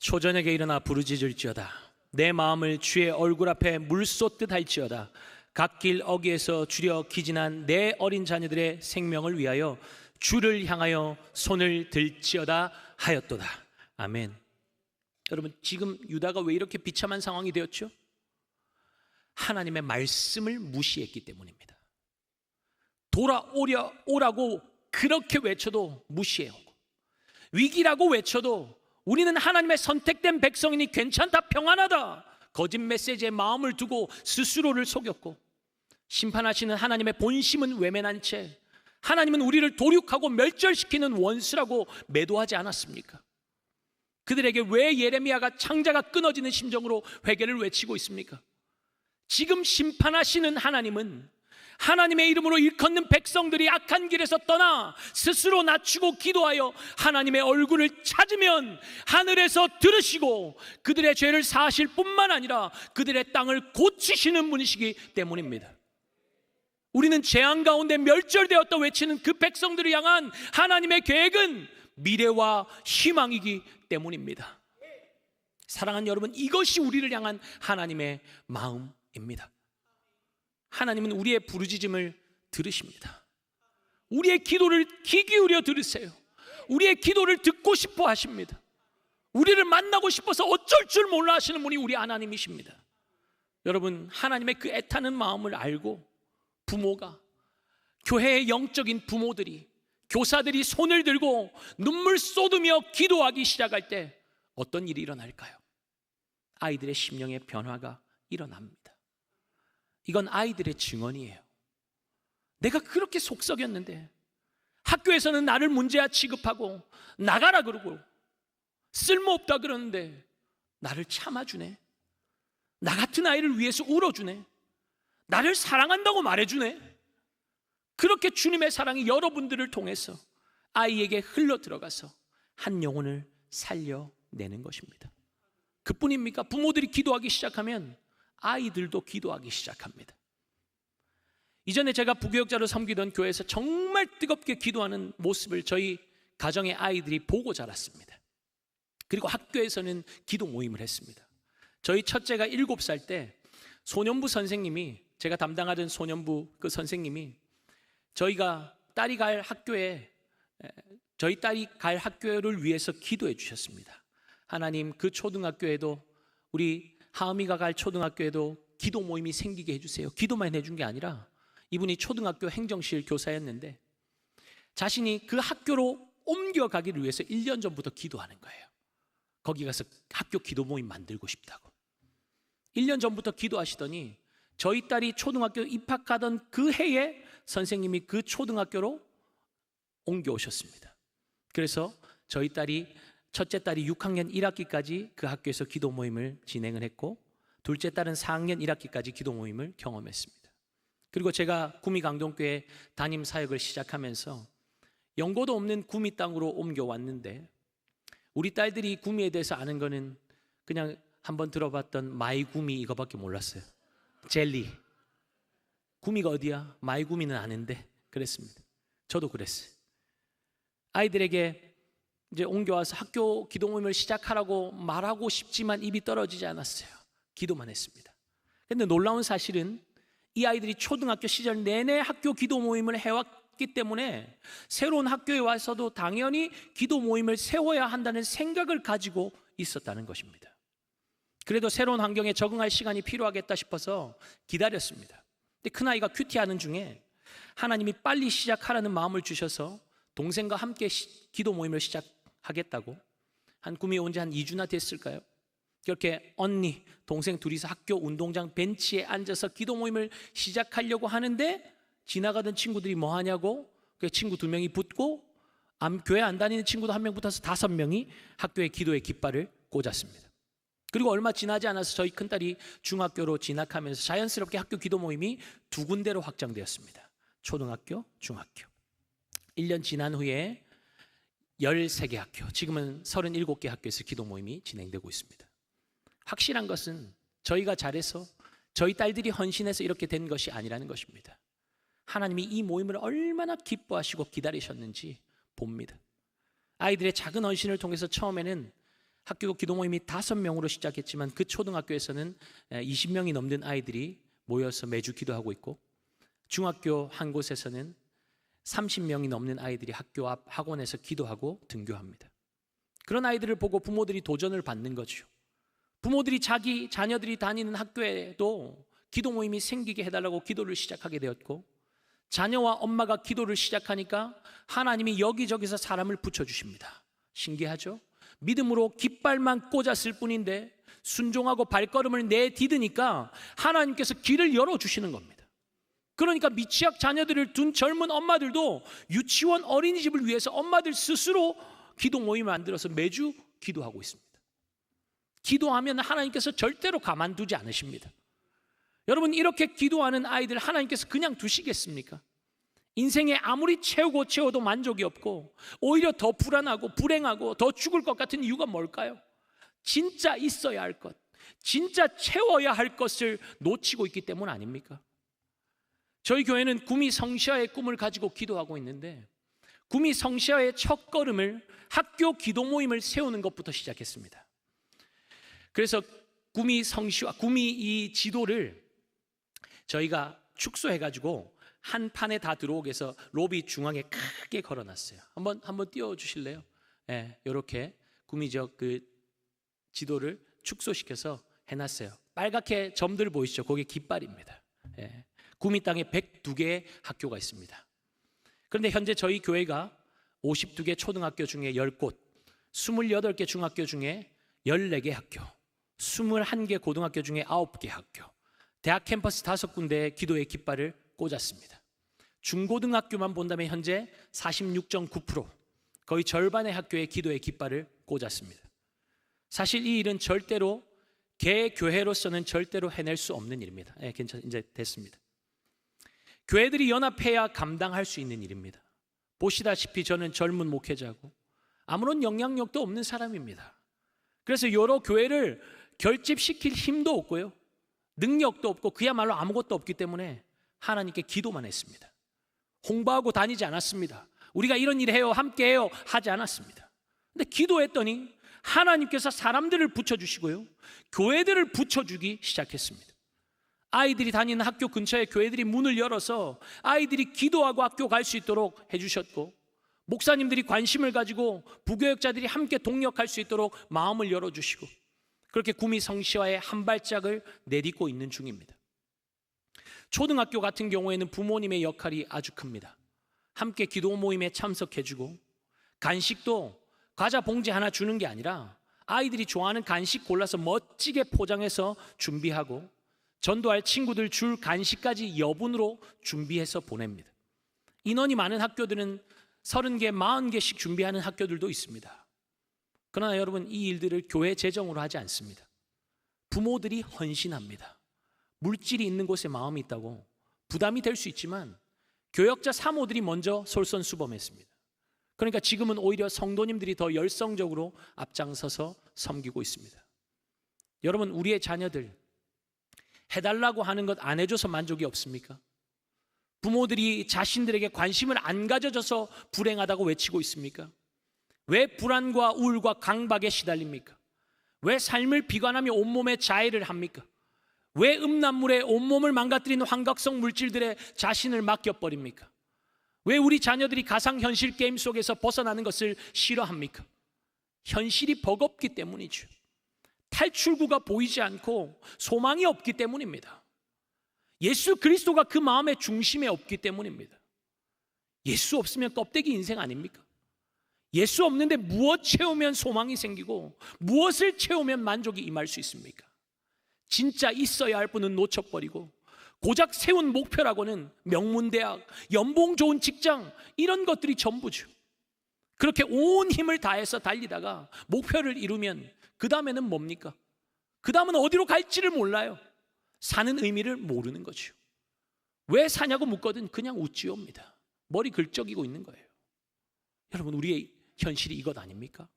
초저녁에 일어나 부르짖을지어다. 내 마음을 주의 얼굴 앞에 물 쏟듯 할지어다. 갓길 어귀에서 주려 기진한 내 어린 자녀들의 생명을 위하여 주를 향하여 손을 들지어다 하였도다. 아멘. 여러분, 지금 유다가 왜 이렇게 비참한 상황이 되었죠? 하나님의 말씀을 무시했기 때문입니다. 돌아오라고 그렇게 외쳐도 무시해요. 위기라고 외쳐도 우리는 하나님의 선택된 백성이니 괜찮다, 평안하다, 거짓 메시지에 마음을 두고 스스로를 속였고, 심판하시는 하나님의 본심은 외면한 채 하나님은 우리를 도륙하고 멸절시키는 원수라고 매도하지 않았습니까? 그들에게 왜 예레미야가 창자가 끊어지는 심정으로 회개를 외치고 있습니까? 지금 심판하시는 하나님은 하나님의 이름으로 일컫는 백성들이 악한 길에서 떠나 스스로 낮추고 기도하여 하나님의 얼굴을 찾으면 하늘에서 들으시고 그들의 죄를 사하실 뿐만 아니라 그들의 땅을 고치시는 분이시기 때문입니다. 우리는 재앙 가운데 멸절되었다 외치는 그 백성들을 향한 하나님의 계획은 미래와 희망이기 때문입니다. 사랑하는 여러분, 이것이 우리를 향한 하나님의 마음입니다. 하나님은 우리의 부르짖음을 들으십니다. 우리의 기도를 귀 기울여 들으세요. 우리의 기도를 듣고 싶어 하십니다. 우리를 만나고 싶어서 어쩔 줄 몰라 하시는 분이 우리 하나님이십니다. 여러분, 하나님의 그 애타는 마음을 알고 부모가, 교회의 영적인 부모들이, 교사들이 손을 들고 눈물 쏟으며 기도하기 시작할 때 어떤 일이 일어날까요? 아이들의 심령의 변화가 일어납니다. 이건 아이들의 증언이에요. 내가 그렇게 속썩였는데 학교에서는 나를 문제아 취급하고 나가라 그러고 쓸모없다 그러는데 나를 참아주네. 나 같은 아이를 위해서 울어주네. 나를 사랑한다고 말해주네. 그렇게 주님의 사랑이 여러분들을 통해서 아이에게 흘러 들어가서 한 영혼을 살려내는 것입니다. 그뿐입니까? 부모들이 기도하기 시작하면 아이들도 기도하기 시작합니다. 이전에 제가 부교역자로 섬기던 교회에서 정말 뜨겁게 기도하는 모습을 저희 가정의 아이들이 보고 자랐습니다. 그리고 학교에서는 기도 모임을 했습니다. 저희 첫째가 7살 때 소년부 선생님이, 제가 담당하던 소년부 그 선생님이 저희가 딸이 갈 학교에, 저희 딸이 갈 학교를 위해서 기도해 주셨습니다. 하나님, 그 초등학교에도, 우리 하은이가 갈 초등학교에도 기도 모임이 생기게 해주세요. 기도만 해준 게 아니라 이분이 초등학교 행정실 교사였는데 자신이 그 학교로 옮겨가기를 위해서 1년 전부터 기도하는 거예요. 거기 가서 학교 기도 모임 만들고 싶다고 1년 전부터 기도하시더니 저희 딸이 초등학교 입학하던 그 해에 선생님이 그 초등학교로 옮겨오셨습니다. 그래서 저희 딸이, 첫째 딸이 6학년 1학기까지 그 학교에서 기도 모임을 진행을 했고 둘째 딸은 4학년 1학기까지 기도 모임을 경험했습니다. 그리고 제가 구미 강동교회 담임 사역을 시작하면서 연고도 없는 구미 땅으로 옮겨왔는데 우리 딸들이 구미에 대해서 아는 거는 그냥 한번 들어봤던 마이구미 이거밖에 몰랐어요. 젤리. 구미가 어디야? 마이구미는 아는데 그랬습니다. 저도 그랬어요. 아이들에게 이제 옮겨와서 학교 기도 모임을 시작하라고 말하고 싶지만 입이 떨어지지 않았어요. 기도만 했습니다. 그런데 놀라운 사실은 이 아이들이 초등학교 시절 내내 학교 기도 모임을 해왔기 때문에 새로운 학교에 와서도 당연히 기도 모임을 세워야 한다는 생각을 가지고 있었다는 것입니다. 그래도 새로운 환경에 적응할 시간이 필요하겠다 싶어서 기다렸습니다. 근데 큰아이가 큐티하는 중에 하나님이 빨리 시작하라는 마음을 주셔서 동생과 함께 기도 모임을 시작하겠다고, 한 구미에 온 지 한 2주나 됐을까요? 이렇게 언니, 동생 둘이서 학교 운동장 벤치에 앉아서 기도 모임을 시작하려고 하는데 지나가던 친구들이 뭐 하냐고 그 친구 2명이 붙고 교회 안 다니는 친구도 1명 붙어서 5명이 학교의 기도의 깃발을 꽂았습니다. 그리고 얼마 지나지 않아서 저희 큰딸이 중학교로 진학하면서 자연스럽게 학교 기도 모임이 2군데로 확장되었습니다. 초등학교, 중학교. 1년 지난 후에 13개 학교, 지금은 37개 학교에서 기도 모임이 진행되고 있습니다. 확실한 것은 저희가 잘해서 저희 딸들이 헌신해서 이렇게 된 것이 아니라는 것입니다. 하나님이 이 모임을 얼마나 기뻐하시고 기다리셨는지 봅니다. 아이들의 작은 헌신을 통해서 처음에는 학교 기도 모임이 5명으로 시작했지만 그 초등학교에서는 20명이 넘는 아이들이 모여서 매주 기도하고 있고 중학교 한 곳에서는 30명이 넘는 아이들이 학교 앞 학원에서 기도하고 등교합니다. 그런 아이들을 보고 부모들이 도전을 받는 거죠. 부모들이 자기 자녀들이 다니는 학교에도 기도 모임이 생기게 해달라고 기도를 시작하게 되었고 자녀와 엄마가 기도를 시작하니까 하나님이 여기저기서 사람을 붙여주십니다. 신기하죠? 믿음으로 깃발만 꽂았을 뿐인데 순종하고 발걸음을 내디드니까 하나님께서 길을 열어주시는 겁니다. 그러니까 미취학 자녀들을 둔 젊은 엄마들도 유치원 어린이집을 위해서 엄마들 스스로 기도 모임을 만들어서 매주 기도하고 있습니다. 기도하면 하나님께서 절대로 가만두지 않으십니다. 여러분, 이렇게 기도하는 아이들 하나님께서 그냥 두시겠습니까? 인생에 아무리 채워도 만족이 없고 오히려 더 불안하고 불행하고 더 죽을 것 같은 이유가 뭘까요? 진짜 있어야 할 것, 진짜 채워야 할 것을 놓치고 있기 때문 아닙니까? 저희 교회는 구미 성시아의 꿈을 가지고 기도하고 있는데, 구미 성시아의 첫 걸음을 학교 기도 모임을 세우는 것부터 시작했습니다. 그래서 구미 성시아, 구미 이 지도를 저희가 축소해가지고 한 판에 다 들어오게 해서 로비 중앙에 크게 걸어놨어요. 한번 띄워주실래요? 네, 이렇게 구미 지역 그 지도를 축소시켜서 해놨어요. 빨갛게 점들 보이시죠? 그게 깃발입니다. 네, 구미 땅에 102개의 학교가 있습니다. 그런데 현재 저희 교회가 52개 초등학교 중에 10곳, 28개 중학교 중에 14개 학교, 21개 고등학교 중에 9개 학교, 대학 캠퍼스 5군데의 기도의 깃발을 꽂았습니다. 중고등학교만 본다면 현재 46.9%, 거의 절반의 학교에 기도의 깃발을 꽂았습니다. 사실 이 일은 절대로 개교회로서는 절대로 해낼 수 없는 일입니다. 이제 됐습니다. 교회들이 연합해야 감당할 수 있는 일입니다. 보시다시피 저는 젊은 목회자고 아무런 영향력도 없는 사람입니다. 그래서 여러 교회를 결집시킬 힘도 없고요, 능력도 없고 그야말로 아무것도 없기 때문에 하나님께 기도만 했습니다. 홍보하고 다니지 않았습니다. 우리가 이런 일 해요, 함께 해요 하지 않았습니다. 근데 기도했더니 하나님께서 사람들을 붙여주시고요, 교회들을 붙여주기 시작했습니다. 아이들이 다니는 학교 근처에 교회들이 문을 열어서 아이들이 기도하고 학교 갈 수 있도록 해주셨고, 목사님들이 관심을 가지고 부교역자들이 함께 동력할 수 있도록 마음을 열어주시고, 그렇게 구미 성시화의 한 발짝을 내딛고 있는 중입니다. 초등학교 같은 경우에는 부모님의 역할이 아주 큽니다. 함께 기도 모임에 참석해주고, 간식도 과자 봉지 하나 주는 게 아니라 아이들이 좋아하는 간식 골라서 멋지게 포장해서 준비하고, 전도할 친구들 줄 간식까지 여분으로 준비해서 보냅니다. 인원이 많은 학교들은 30개, 40개씩 준비하는 학교들도 있습니다. 그러나 여러분, 이 일들을 교회 재정으로 하지 않습니다. 부모들이 헌신합니다. 물질이 있는 곳에 마음이 있다고 부담이 될 수 있지만 교역자 사모들이 먼저 솔선수범했습니다. 그러니까 지금은 오히려 성도님들이 더 열성적으로 앞장서서 섬기고 있습니다. 여러분, 우리의 자녀들 해달라고 하는 것 안 해줘서 만족이 없습니까? 부모들이 자신들에게 관심을 안 가져줘서 불행하다고 외치고 있습니까? 왜 불안과 우울과 강박에 시달립니까? 왜 삶을 비관하며 온몸에 자해를 합니까? 왜 음란물에 온몸을 망가뜨리는 환각성 물질들에 자신을 맡겨버립니까? 왜 우리 자녀들이 가상현실 게임 속에서 벗어나는 것을 싫어합니까? 현실이 버겁기 때문이죠. 탈출구가 보이지 않고 소망이 없기 때문입니다. 예수 그리스도가 그 마음의 중심에 없기 때문입니다. 예수 없으면 껍데기 인생 아닙니까? 예수 없는데 무엇 채우면 소망이 생기고 무엇을 채우면 만족이 임할 수 있습니까? 진짜 있어야 할 분은 놓쳐버리고 고작 세운 목표라고는 명문대학, 연봉 좋은 직장, 이런 것들이 전부죠. 그렇게 온 힘을 다해서 달리다가 목표를 이루면 그 다음에는 뭡니까? 그 다음은 어디로 갈지를 몰라요. 사는 의미를 모르는 거죠. 왜 사냐고 묻거든 그냥 웃지옵니다. 머리 긁적이고 있는 거예요. 여러분, 우리의 현실이 이것 아닙니까?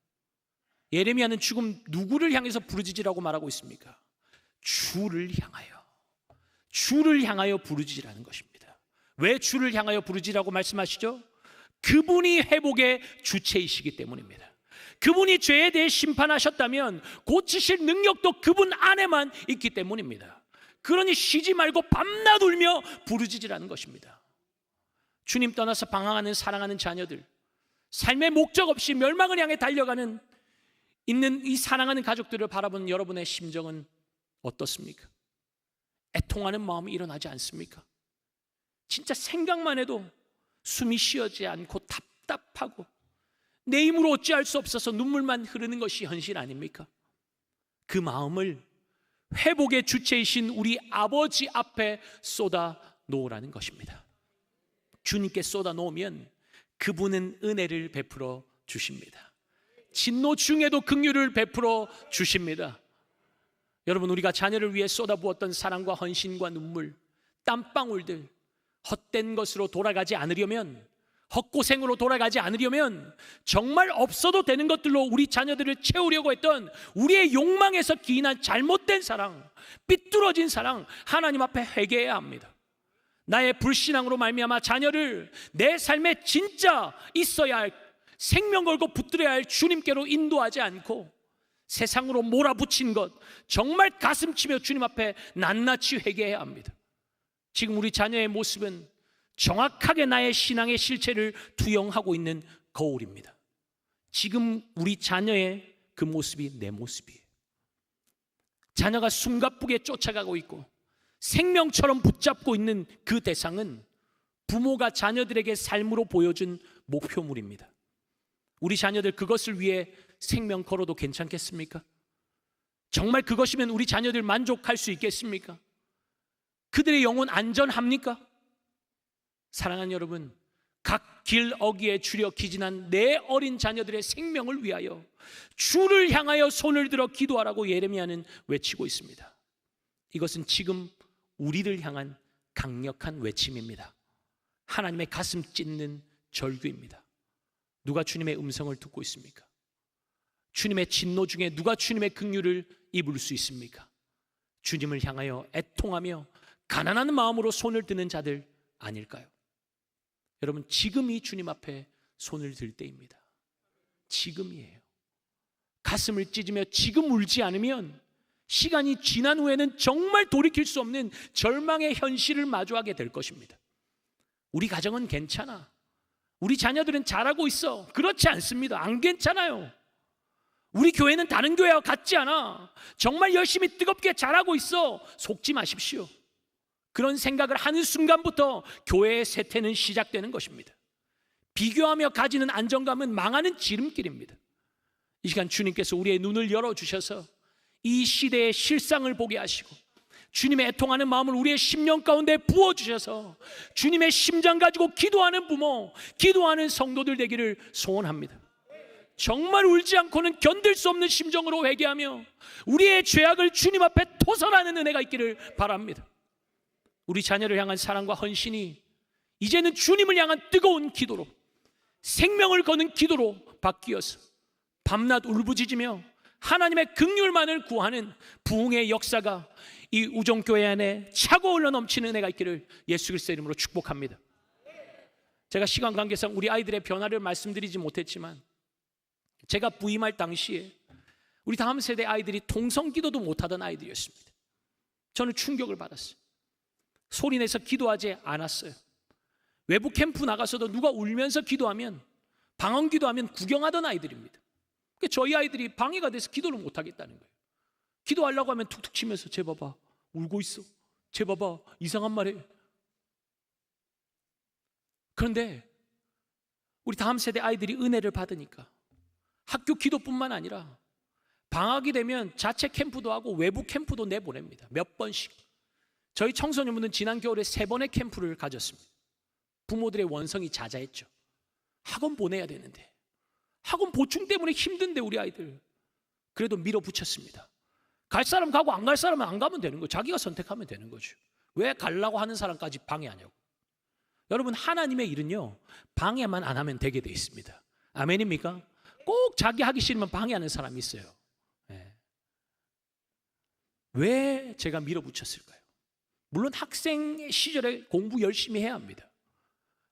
예레미야는 지금 누구를 향해서 부르짖으라고 말하고 있습니까? 주를 향하여 부르짖으라는 것입니다. 왜 주를 향하여 부르짖으라고 말씀하시죠? 그분이 회복의 주체이시기 때문입니다. 그분이 죄에 대해 심판하셨다면 고치실 능력도 그분 안에만 있기 때문입니다. 그러니 쉬지 말고 밤낮 울며 부르짖으라는 것입니다. 주님 떠나서 방황하는 사랑하는 자녀들, 삶의 목적 없이 멸망을 향해 달려가는 있는 이 사랑하는 가족들을 바라보는 여러분의 심정은 어떻습니까? 애통하는 마음이 일어나지 않습니까? 진짜 생각만 해도 숨이 쉬어지지 않고 답답하고 내 힘으로 어찌할 수 없어서 눈물만 흐르는 것이 현실 아닙니까? 그 마음을 회복의 주체이신 우리 아버지 앞에 쏟아 놓으라는 것입니다. 주님께 쏟아 놓으면 그분은 은혜를 베풀어 주십니다. 진노 중에도 긍휼을 베풀어 주십니다. 여러분, 우리가 자녀를 위해 쏟아부었던 사랑과 헌신과 눈물, 땀방울들 헛된 것으로 돌아가지 않으려면, 헛고생으로 돌아가지 않으려면, 정말 없어도 되는 것들로 우리 자녀들을 채우려고 했던 우리의 욕망에서 기인한 잘못된 사랑, 삐뚤어진 사랑, 하나님 앞에 회개해야 합니다. 나의 불신앙으로 말미암아 자녀를 내 삶에 진짜 있어야 할, 생명 걸고 붙들어야 할 주님께로 인도하지 않고 세상으로 몰아붙인 것, 정말 가슴치며 주님 앞에 낱낱이 회개해야 합니다. 지금 우리 자녀의 모습은 정확하게 나의 신앙의 실체를 투영하고 있는 거울입니다. 지금 우리 자녀의 그 모습이 내 모습이에요. 자녀가 숨가쁘게 쫓아가고 있고 생명처럼 붙잡고 있는 그 대상은 부모가 자녀들에게 삶으로 보여준 목표물입니다. 우리 자녀들 그것을 위해 생명 걸어도 괜찮겠습니까? 정말 그것이면 우리 자녀들 만족할 수 있겠습니까? 그들의 영혼 안전합니까? 사랑하는 여러분, 각 길 어귀에 줄여 기진한 내 어린 자녀들의 생명을 위하여 주를 향하여 손을 들어 기도하라고 예레미야는 외치고 있습니다. 이것은 지금 우리를 향한 강력한 외침입니다. 하나님의 가슴 찢는 절규입니다. 누가 주님의 음성을 듣고 있습니까? 주님의 진노 중에 누가 주님의 긍휼을 입을 수 있습니까? 주님을 향하여 애통하며 가난한 마음으로 손을 드는 자들 아닐까요? 여러분, 지금이 주님 앞에 손을 들 때입니다. 지금이에요. 가슴을 찢으며 지금 울지 않으면 시간이 지난 후에는 정말 돌이킬 수 없는 절망의 현실을 마주하게 될 것입니다. 우리 가정은 괜찮아, 우리 자녀들은 잘하고 있어. 그렇지 않습니다. 안 괜찮아요. 우리 교회는 다른 교회와 같지 않아. 정말 열심히 뜨겁게 잘하고 있어. 속지 마십시오. 그런 생각을 하는 순간부터 교회의 쇠퇴는 시작되는 것입니다. 비교하며 가지는 안정감은 망하는 지름길입니다. 이 시간 주님께서 우리의 눈을 열어주셔서 이 시대의 실상을 보게 하시고 주님의 애통하는 마음을 우리의 심령 가운데 부어주셔서 주님의 심장 가지고 기도하는 부모, 기도하는 성도들 되기를 소원합니다. 정말 울지 않고는 견딜 수 없는 심정으로 회개하며 우리의 죄악을 주님 앞에 토설하는 은혜가 있기를 바랍니다. 우리 자녀를 향한 사랑과 헌신이 이제는 주님을 향한 뜨거운 기도로, 생명을 거는 기도로 바뀌어서 밤낮 울부짖으며 하나님의 긍휼만을 구하는 부흥의 역사가 이 우정교회 안에 차고 흘러 넘치는 은혜가 있기를 예수 그리스도의 이름으로 축복합니다. 제가 시간 관계상 우리 아이들의 변화를 말씀드리지 못했지만 제가 부임할 당시에 우리 다음 세대 아이들이 통성기도도 못하던 아이들이었습니다. 저는 충격을 받았어요. 소리내서 기도하지 않았어요. 외부 캠프 나가서도 누가 울면서 기도하면, 방언 기도하면 구경하던 아이들입니다. 저희 아이들이 방해가 돼서 기도를 못하겠다는 거예요. 기도하려고 하면 툭툭 치면서 쟤 봐봐 울고 있어, 쟤 봐봐 이상한 말 해. 그런데 우리 다음 세대 아이들이 은혜를 받으니까 학교 기도뿐만 아니라 방학이 되면 자체 캠프도 하고 외부 캠프도 내보냅니다. 몇 번씩. 저희 청소년분은 지난 겨울에 3번의 캠프를 가졌습니다. 부모들의 원성이 자자했죠. 학원 보내야 되는데, 학원 보충 때문에 힘든데 우리 아이들 그래도 밀어붙였습니다. 갈 사람 가고 안 갈 사람은 안 가면 되는 거예요. 자기가 선택하면 되는 거죠. 왜 가려고 하는 사람까지 방해하냐고. 여러분, 하나님의 일은요 방해만 안 하면 되게 돼 있습니다. 아멘입니까? 꼭 자기 하기 싫으면 방해하는 사람이 있어요. 네. 왜 제가 밀어붙였을까요? 물론 학생 시절에 공부 열심히 해야 합니다.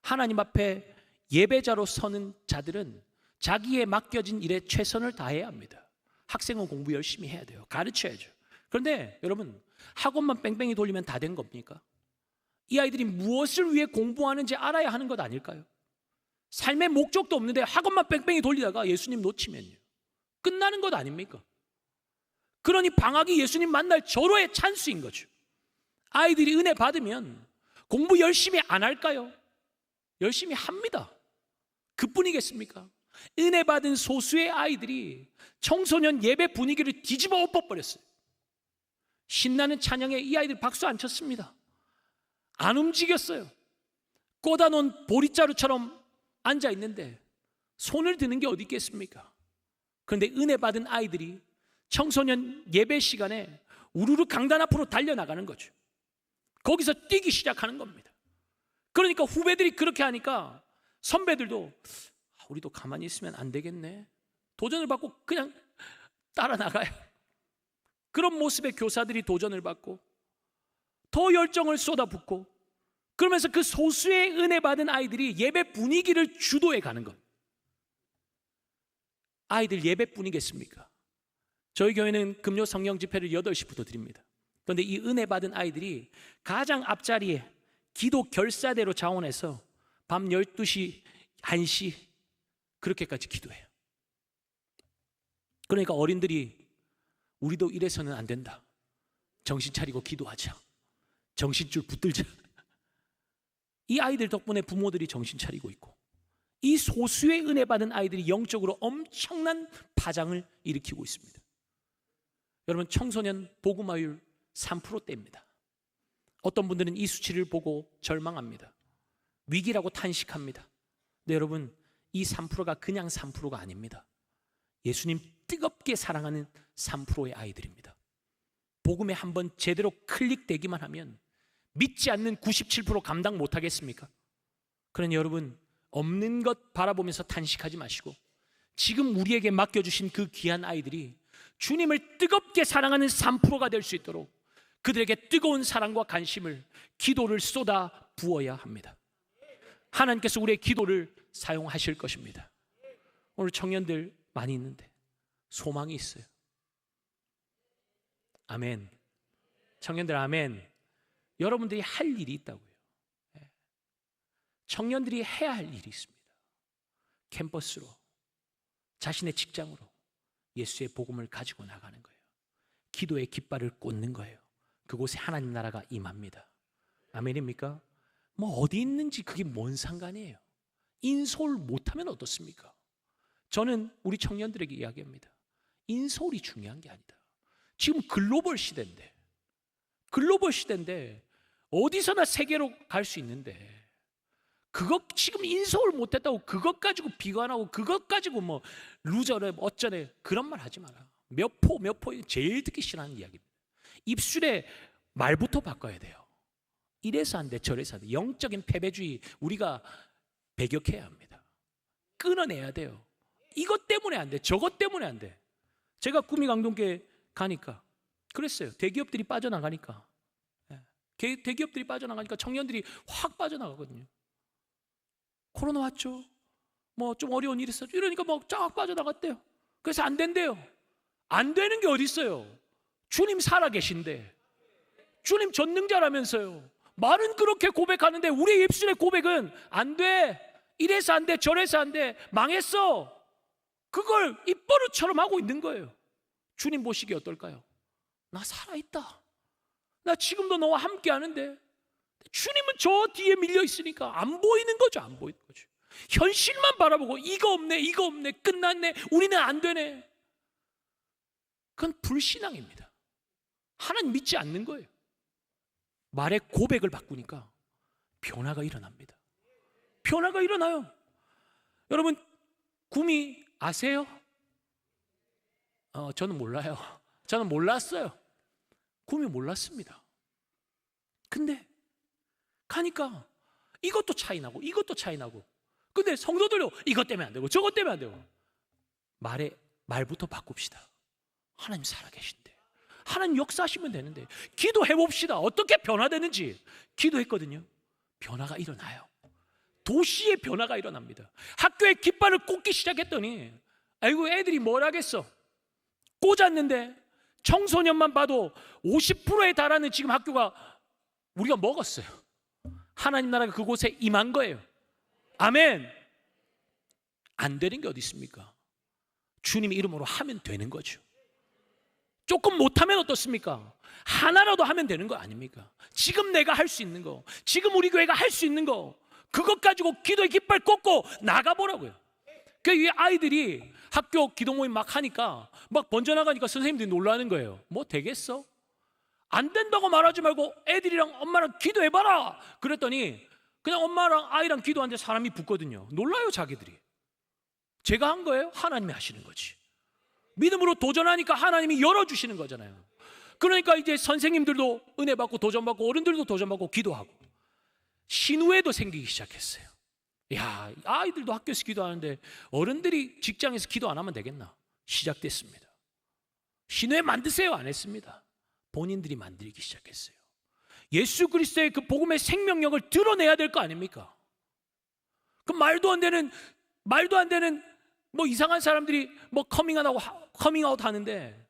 하나님 앞에 예배자로 서는 자들은 자기의 맡겨진 일에 최선을 다해야 합니다. 학생은 공부 열심히 해야 돼요. 가르쳐야죠. 그런데 여러분, 학원만 뺑뺑이 돌리면 다 된 겁니까? 이 아이들이 무엇을 위해 공부하는지 알아야 하는 것 아닐까요? 삶의 목적도 없는데 학원만 뺑뺑이 돌리다가 예수님 놓치면요 끝나는 것 아닙니까? 그러니 방학이 예수님 만날 절호의 찬스인 거죠. 아이들이 은혜 받으면 공부 열심히 안 할까요? 열심히 합니다. 그뿐이겠습니까? 은혜 받은 소수의 아이들이 청소년 예배 분위기를 뒤집어 엎어버렸어요. 신나는 찬양에 이 아이들 박수 안 쳤습니다. 안 움직였어요. 꽂아놓은 보릿자루처럼 앉아있는데 손을 드는 게 어디 있겠습니까? 그런데 은혜 받은 아이들이 청소년 예배 시간에 우르르 강단 앞으로 달려나가는 거죠. 거기서 뛰기 시작하는 겁니다. 그러니까 후배들이 그렇게 하니까 선배들도 우리도 가만히 있으면 안 되겠네, 도전을 받고 그냥 따라 나가요. 그런 모습의 교사들이 도전을 받고 더 열정을 쏟아붓고, 그러면서 그 소수의 은혜 받은 아이들이 예배 분위기를 주도해 가는 것. 아이들 예배뿐이겠습니까? 저희 교회는 금요 성령 집회를 8시부터 드립니다. 그런데 이 은혜 받은 아이들이 가장 앞자리에 기도 결사대로 자원해서 밤 12시, 1시 그렇게까지 기도해요. 그러니까 어린들이 우리도 이래서는 안 된다, 정신 차리고 기도하자, 정신줄 붙들자. 이 아이들 덕분에 부모들이 정신 차리고 있고, 이 소수의 은혜 받은 아이들이 영적으로 엄청난 파장을 일으키고 있습니다. 여러분, 청소년 복음화율 3%대입니다. 어떤 분들은 이 수치를 보고 절망합니다. 위기라고 탄식합니다. 근데 여러분, 이 3%가 그냥 3%가 아닙니다. 예수님 뜨겁게 사랑하는 3%의 아이들입니다. 복음에 한번 제대로 클릭되기만 하면 믿지 않는 97% 감당 못하겠습니까? 그러니 여러분, 없는 것 바라보면서 탄식하지 마시고 지금 우리에게 맡겨주신 그 귀한 아이들이 주님을 뜨겁게 사랑하는 3%가 될 수 있도록 그들에게 뜨거운 사랑과 관심을, 기도를 쏟아 부어야 합니다. 하나님께서 우리의 기도를 사용하실 것입니다. 오늘 청년들 많이 있는데 소망이 있어요. 아멘. 청년들 아멘. 여러분들이 할 일이 있다고요. 청년들이 해야 할 일이 있습니다. 캠퍼스로, 자신의 직장으로 예수의 복음을 가지고 나가는 거예요. 기도의 깃발을 꽂는 거예요. 그곳에 하나님 나라가 임합니다. 아멘입니까? 뭐 어디 있는지 그게 뭔 상관이에요. 인솔 못하면 어떻습니까? 저는 우리 청년들에게 이야기합니다. 인솔이 중요한 게 아니다. 지금 글로벌 시대인데 어디서나 세계로 갈 수 있는데 그것 지금 인솔 못했다고 그것 가지고 비관하고 그것 가지고 뭐 루저래 어쩌래 그런 말 하지 마라. 몇 포 제일 듣기 싫어하는 이야기입니다. 입술에 말부터 바꿔야 돼요. 이래서 안 돼, 저래서 안 돼. 영적인 패배주의 우리가 배격해야 합니다. 끊어내야 돼요. 이것 때문에 안 돼, 저것 때문에 안 돼. 제가 구미 강동교회 가니까 그랬어요. 대기업들이 빠져나가니까 청년들이 확 빠져나가거든요. 코로나 왔죠. 뭐 좀 어려운 일이 있었죠. 이러니까 막 쫙 빠져나갔대요. 그래서 안 된대요. 안 되는 게 어디 있어요? 주님 살아계신데, 주님 전능자라면서요. 말은 그렇게 고백하는데 우리의 입술의 고백은 안 돼, 이래서 안 돼, 저래서 안 돼, 망했어. 그걸 입버릇처럼 하고 있는 거예요. 주님 보시기에 어떨까요? 나 살아있다, 나 지금도 너와 함께 하는데 주님은 저 뒤에 밀려 있으니까 안 보이는 거죠. 안 보이는 거죠. 현실만 바라보고 이거 없네, 끝났네, 우리는 안 되네. 그건 불신앙입니다. 하나님 믿지 않는 거예요. 말의 고백을 바꾸니까 변화가 일어납니다. 변화가 일어나요. 여러분, 구미 아세요? 저는 몰라요. 저는 몰랐어요. 구미 몰랐습니다. 근데 가니까 이것도 차이 나고 이것도 차이 나고, 근데 성도들도 이것 때문에 안 되고 저것 때문에 안 되고. 말부터 바꿉시다. 하나님 살아계신데, 하나님 역사하시면 되는데, 기도해 봅시다. 어떻게 변화되는지. 기도했거든요. 변화가 일어나요. 도시의 변화가 일어납니다. 학교에 깃발을 꽂기 시작했더니 아이고 애들이 뭘 하겠어. 꽂았는데 청소년만 봐도 50%에 달하는 지금 학교가 우리가 먹었어요. 하나님 나라가 그곳에 임한 거예요. 아멘. 안 되는 게 어디 있습니까? 주님 이름으로 하면 되는 거죠. 조금 못하면 어떻습니까? 하나라도 하면 되는 거 아닙니까? 지금 내가 할 수 있는 거, 지금 우리 교회가 할 수 있는 거, 그것 가지고 기도의 깃발 꽂고 나가보라고요. 그 아이들이 학교 기도 모임 막 하니까 막 번져나가니까 선생님들이 놀라는 거예요. 뭐 되겠어? 안 된다고 말하지 말고 애들이랑 엄마랑 기도해봐라 그랬더니 그냥 엄마랑 아이랑 기도하는데 사람이 붙거든요. 놀라요 자기들이. 제가 한 거예요? 하나님이 하시는 거지. 믿음으로 도전하니까 하나님이 열어주시는 거잖아요. 그러니까 이제 선생님들도 은혜 받고 도전 받고 어른들도 도전 받고 기도하고 신우회도 생기기 시작했어요. 야, 아이들도 학교에서 기도하는데 어른들이 직장에서 기도 안 하면 되겠나? 시작됐습니다. 신우회 만드세요 안 했습니다. 본인들이 만들기 시작했어요. 예수 그리스도의 그 복음의 생명력을 드러내야 될 거 아닙니까? 그 말도 안 되는 뭐 이상한 사람들이 뭐 커밍아웃 하는데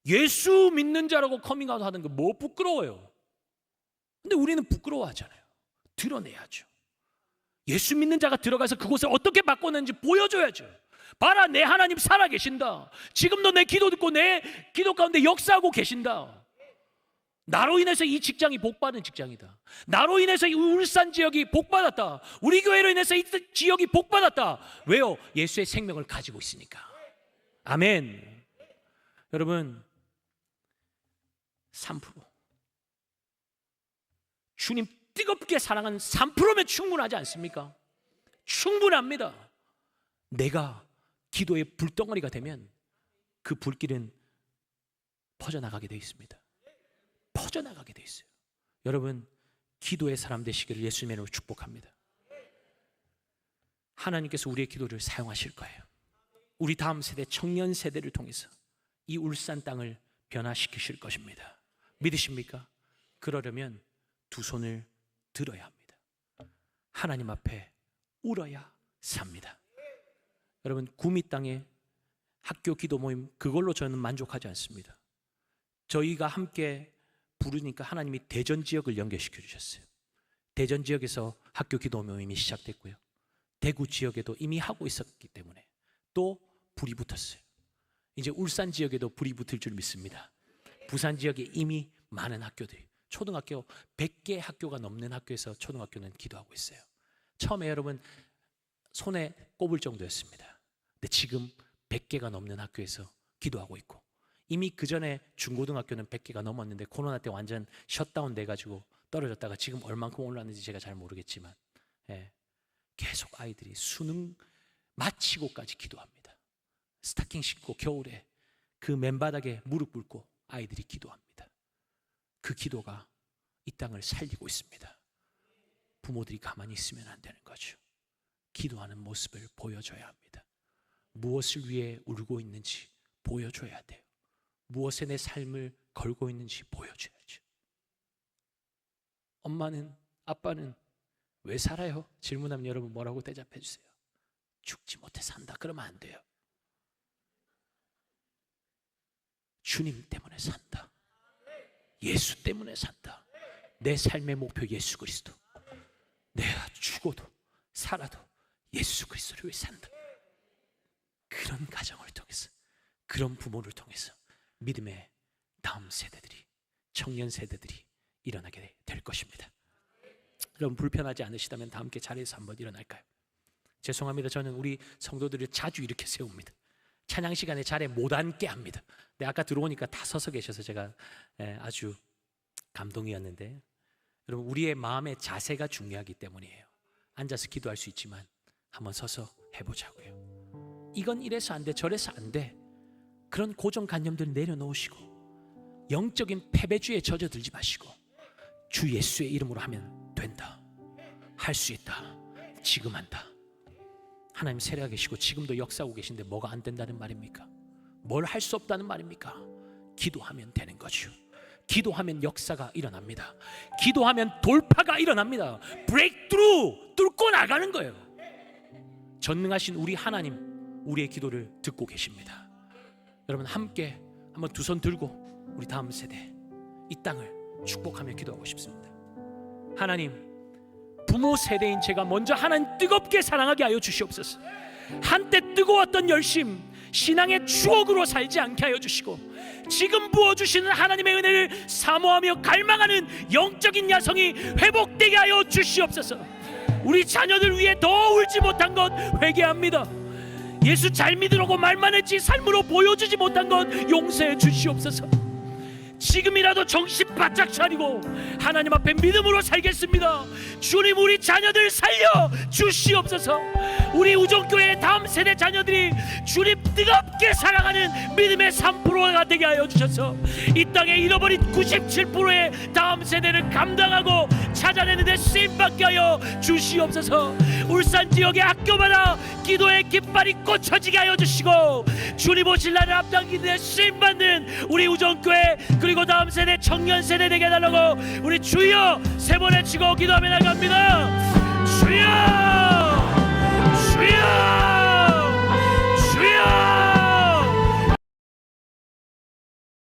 예수 믿는 자라고 커밍아웃 하는 거 뭐 부끄러워요. 근데 우리는 부끄러워하잖아요. 드러내야죠. 예수 믿는 자가 들어가서 그곳을 어떻게 바꿨는지 보여줘야죠. 봐라, 내 하나님 살아계신다. 지금도 내 기도 듣고 내 기도 가운데 역사하고 계신다. 나로 인해서 이 직장이 복받은 직장이다. 나로 인해서 이 울산 지역이 복받았다. 우리 교회로 인해서 이 지역이 복받았다. 왜요? 예수의 생명을 가지고 있으니까. 아멘. 여러분, 3%. 주님 뜨겁게 사랑하는 3%면 충분하지 않습니까? 충분합니다. 내가 기도의 불덩어리가 되면 그 불길은 퍼져나가게 되어 있습니다. 퍼져나가게 되어 있어요. 여러분, 기도의 사람 되시기를 예수님의 이름으로 축복합니다. 하나님께서 우리의 기도를 사용하실 거예요. 우리 다음 세대, 청년 세대를 통해서 이 울산 땅을 변화시키실 것입니다. 믿으십니까? 그러려면 두 손을 들어야 합니다. 하나님 앞에 울어야 삽니다. 여러분, 구미 땅에 학교 기도 모임, 그걸로 저는 만족하지 않습니다. 저희가 함께 부르니까 하나님이 대전 지역을 연결시켜 주셨어요. 대전 지역에서 학교 기도 모임이 시작됐고요. 대구 지역에도 이미 하고 있었기 때문에 또 불이 붙었어요. 이제 울산 지역에도 불이 붙을 줄 믿습니다. 부산 지역에 이미 많은 학교들이, 초등학교 100개 학교가 넘는 학교에서 초등학교는 기도하고 있어요. 처음에 여러분 손에 꼽을 정도였습니다. 근데 지금 100개가 넘는 학교에서 기도하고 있고, 이미 그 전에 중고등학교는 100개가 넘었는데 코로나 때 완전 셧다운 돼가지고 떨어졌다가 지금 얼만큼 올랐는지 제가 잘 모르겠지만, 계속 아이들이 수능 마치고까지 기도합니다. 스타킹 신고 겨울에 그 맨바닥에 무릎 꿇고 아이들이 기도합니다. 그 기도가 이 땅을 살리고 있습니다. 부모들이 가만히 있으면 안 되는 거죠. 기도하는 모습을 보여줘야 합니다. 무엇을 위해 울고 있는지 보여줘야 돼요. 무엇에 내 삶을 걸고 있는지 보여줘야죠. 엄마는, 아빠는 왜 살아요? 질문하면 여러분 뭐라고 대답해 주세요? 죽지 못해 산다. 그러면 안 돼요. 주님 때문에 산다. 예수 때문에 산다. 내 삶의 목표 예수 그리스도. 내가 죽어도 살아도 예수 그리스도를 위해 산다. 그런 가정을 통해서, 그런 부모를 통해서 믿음의 다음 세대들이, 청년 세대들이 일어나게 될 것입니다. 여러분, 불편하지 않으시다면 다 함께 자리에서 한번 일어날까요? 죄송합니다. 저는 우리 성도들을 자주 이렇게 세웁니다. 찬양 시간에 자리에 못 앉게 합니다. 근데 아까 들어오니까 다 서서 계셔서 제가 아주 감동이었는데, 여러분, 우리의 마음의 자세가 중요하기 때문이에요. 앉아서 기도할 수 있지만 한번 서서 해보자고요. 이건 이래서 안 돼, 저래서 안 돼, 그런 고정관념들 내려놓으시고 영적인 패배주의에 젖어들지 마시고 주 예수의 이름으로 하면 된다, 할 수 있다, 지금 한다. 하나님 세례가 계시고 지금도 역사하고 계신데 뭐가 안 된다는 말입니까? 뭘 할 수 없다는 말입니까? 기도하면 되는 거죠. 기도하면 역사가 일어납니다. 기도하면 돌파가 일어납니다. 브레이크트루, 뚫고 나가는 거예요. 전능하신 우리 하나님, 우리의 기도를 듣고 계십니다. 여러분, 함께 한번 두 손 들고 우리 다음 세대, 이 땅을 축복하며 기도하고 싶습니다. 하나님, 부모 세대인 제가 먼저 하나님 뜨겁게 사랑하게 하여 주시옵소서. 한때 뜨거웠던 열심, 신앙의 추억으로 살지 않게 하여 주시고, 지금 부어주시는 하나님의 은혜를 사모하며 갈망하는 영적인 야성이 회복되게 하여 주시옵소서. 우리 자녀들 위해 더 울지 못한 것 회개합니다. 예수 잘 믿으라고 말만 했지 삶으로 보여주지 못한 것 용서해 주시옵소서. 지금이라도 정신 바짝 차리고 하나님 앞에 믿음으로 살겠습니다. 주님, 우리 자녀들 살려 주시옵소서. 우리 우정교회의 다음 세대 자녀들이 주님 뜨겁게 사랑하는 믿음의 3%가 되게 하여 주셔서 이 땅에 잃어버린 97%의 다음 세대를 감당하고 찾아내는 데 쓰임받게 하여 주시옵소서. 울산 지역의 학교마다 기도의 깃발이 꽂혀지게 하여 주시고 주님 오실 날을 앞당기는 데 쓰임받는 우리 우정교회 그리고 다음 세대 청년 세대 되게 해달라고 우리 주여 3번 외치고 기도하며 나갑니다. 주여